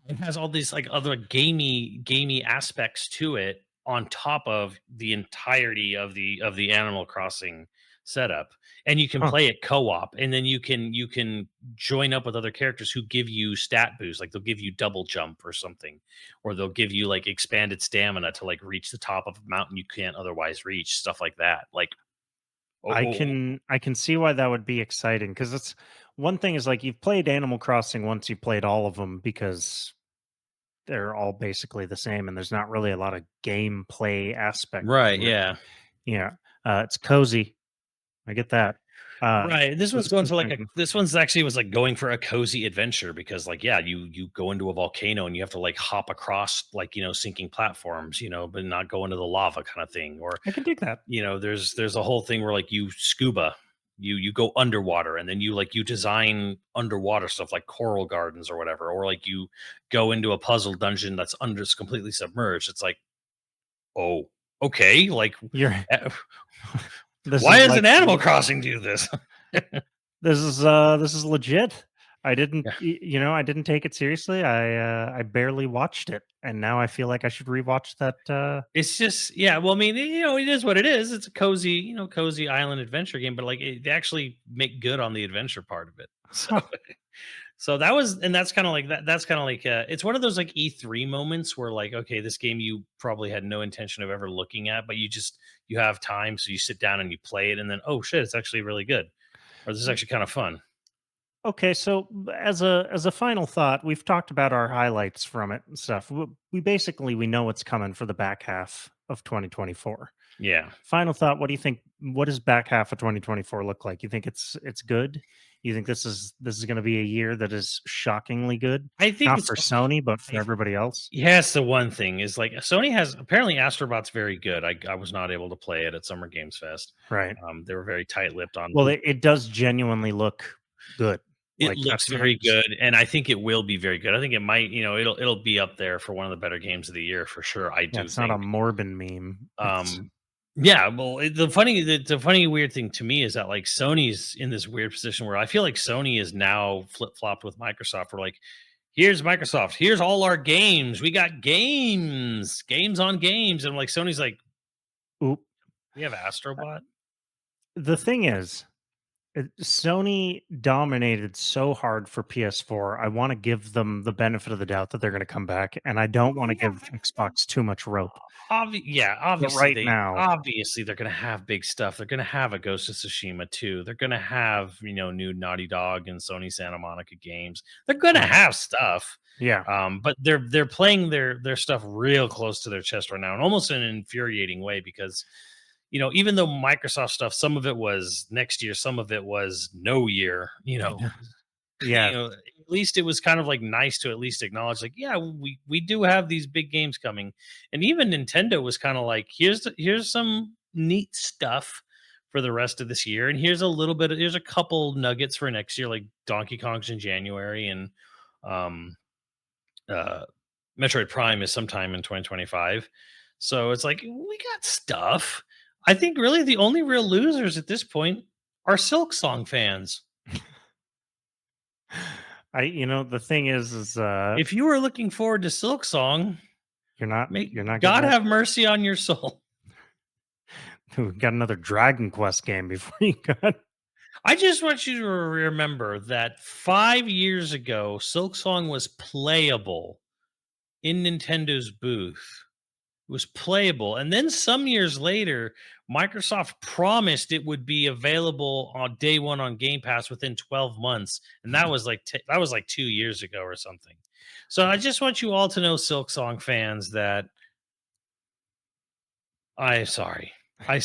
it has all these like other gamey aspects to it on top of the entirety of the Animal Crossing setup. And you can Huh. play it co-op, and then you can join up with other characters who give you stat boosts, like they'll give you double jump or something, or they'll give you like expanded stamina to like reach the top of a mountain you can't otherwise reach, stuff like that. Like oh, I oh, can I can see why that would be exciting because it's one thing is like you've played Animal Crossing once you played all of them because they're all basically the same and there's not really a lot of gameplay aspect right, to it. yeah. Yeah. It's cozy. I get that. Right. This So one's this going one's for like a thinking, this one's actually was like going for a cozy adventure because like yeah, you go into a volcano and you have to like hop across like sinking platforms, but not go into the lava kind of thing. Or I can dig that. there's a whole thing where like you scuba, you go underwater and then you design underwater stuff like coral gardens or whatever, or like you go into a puzzle dungeon that's under it's completely submerged. It's like, oh, okay, like You're eh, this why is does like an Animal Crossing do this? this is legit. I didn't Yeah. I didn't take it seriously. I barely watched it and now I feel like I should rewatch that It's just yeah, well, I mean, it is what it is. It's a cozy, cozy island adventure game, but like they actually make good on the adventure part of it. So huh. so that was and that's kind of like that's kind of like it's one of those like E3 moments where like okay, this game you probably had no intention of ever looking at, but you have time, so you sit down and you play it and then oh shit, it's actually really good. Or this is actually kind of fun. Okay, so as a final thought, we've talked about our highlights from it and stuff. We basically we know what's coming for the back half of 2024. Yeah. Final thought, what do you think what does back half of 2024 look like? You think it's good? You think this is going to be a year that is shockingly good? I think Not it's for Sony, but for I everybody else? yes, the one thing is like Sony has apparently Astrobot's very good. I was not able to play it at Summer Games Fest. Right. They were very tight-lipped on Well, it does genuinely look good. it Like looks very cutscenes. good, and I think it will be very good. I think it might, it'll be up there for one of the better games of the year for sure. I Yeah, do it's not a think. Morbin meme. It's Um, yeah, well, the funny weird thing to me is that like Sony's in this weird position where I feel like Sony is now flip flopped with Microsoft. We're like, here's Microsoft, here's all our games. We got games on games, and like Sony's like, oop. we have Astrobot. The thing is, Sony dominated so hard for PS4. I want to give them the benefit of the doubt that they're going to come back, and I don't want to give Xbox too much rope. Yeah, But right now, obviously they're gonna have big stuff. They're gonna have a Ghost of Tsushima too. They're gonna have new Naughty Dog and Sony Santa Monica games. They're gonna right? have stuff, Yeah, but they're playing their stuff real close to their chest right now, and almost in an infuriating way because even though Microsoft stuff, some of it was next year, some of it was no year. yeah. At least it was kind of like nice to at least acknowledge, like, yeah, we do have these big games coming, and even Nintendo was kind of like, here's some neat stuff for the rest of this year, and here's a couple nuggets for next year, like Donkey Kong's in January, and um, uh, Metroid Prime is sometime in 2025. So it's like we got stuff. I think really the only real losers at this point are Silk Song fans. The thing is If you were looking forward to Silk Song, you're not getting God that. have mercy on your soul. We got another Dragon Quest game before you got. I just want you to remember that 5 years ago, Silk Song was playable in Nintendo's booth. It was playable. And then some years later, Microsoft promised it would be available on day one on Game Pass within 12 months. And that was like 2 years ago or something. So I just want you all to know, Silk Song fans, that I'm sorry. I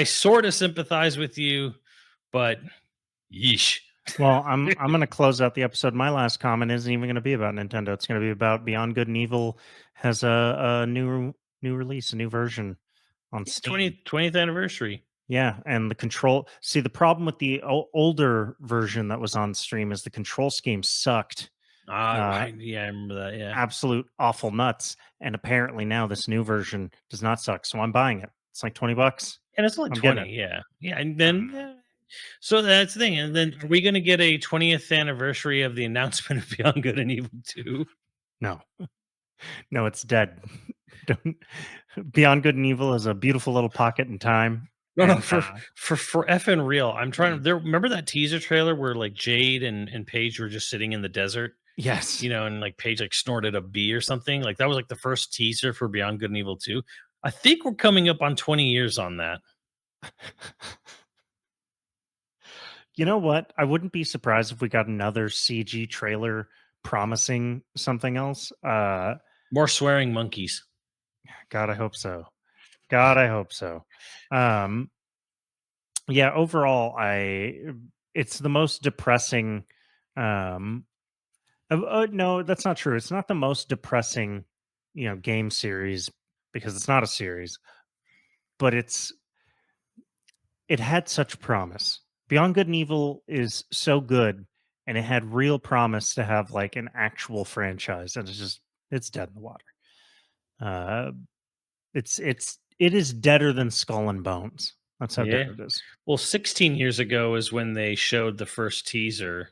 sort of sympathize with you, but yeesh. Well, I'm going to close out the episode. My last comment isn't even going to be about Nintendo. It's going to be about Beyond Good and Evil has a new release, a new version on Steam. 20th anniversary. Yeah, and the control. See, the problem with the older version that was on stream is the control scheme sucked. Right. Yeah, I remember that. Yeah. Absolute awful nuts. And apparently now this new version does not suck. So I'm buying it. It's like $20. And it's only I'm getting 20. Yeah. Yeah. And then, so that's the thing. And then are we going to get a 20th anniversary of the announcement of Beyond Good and Evil 2? No, no, it's dead. Don't, Beyond Good and Evil is a beautiful little pocket in time. No, and, for effing real. I'm trying to remember that teaser trailer where like Jade and Paige were just sitting in the desert, yes, and like Paige like snorted a bee or something. Like that was like the first teaser for Beyond Good and Evil 2. I think we're coming up on 20 years on that. You know what? I wouldn't be surprised if we got another CG trailer promising something else. More swearing monkeys. God, I hope so. God, I hope so. Yeah, overall, it's the most depressing. No, that's not true. It's not the most depressing, game series because it's not a series, but it had such promise. Beyond Good and Evil is so good, and it had real promise to have like an actual franchise, and it's dead in the water. Uh, it is deader than Skull and Bones. That's how dead it is. Well, 16 years ago is when they showed the first teaser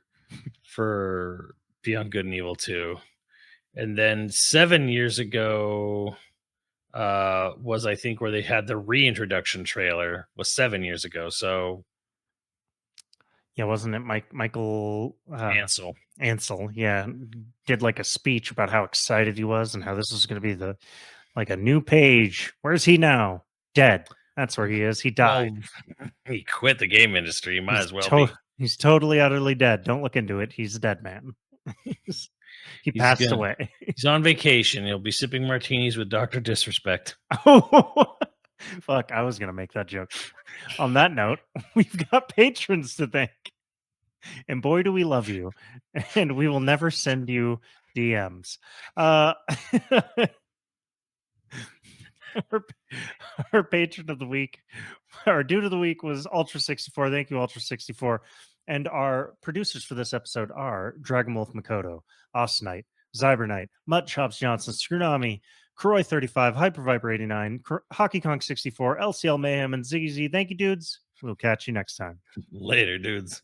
for Beyond Good and Evil 2. And then 7 years ago was, I think, where they had the reintroduction trailer was 7 years ago. So yeah, wasn't it Michael Ansel? Ansel, yeah, did like a speech about how excited he was and how this is going to be like a new page. Where's he now? Dead. That's where he is. He died. Well, he quit the game industry. Might He's as well be. He's totally utterly dead. Don't look into it. He's a dead man. He passed away. He's on vacation. He'll be sipping martinis with Dr. Disrespect. Oh, fuck. I was going to make that joke. On that note, we've got patrons to thank. And boy, do we love you. And we will never send you DMs. Our patron of the week, our dude of the week was Ultra64. Thank you, Ultra64. And our producers for this episode are Dragon Wolf Makoto, Austinite, Zybernite, Mutt Chops Johnson, Scrunami, Kroy35, Hyperviper89, Hockey Kong 64, LCL Mayhem, and Ziggy Z. Thank you, dudes. We'll catch you next time. Later, dudes.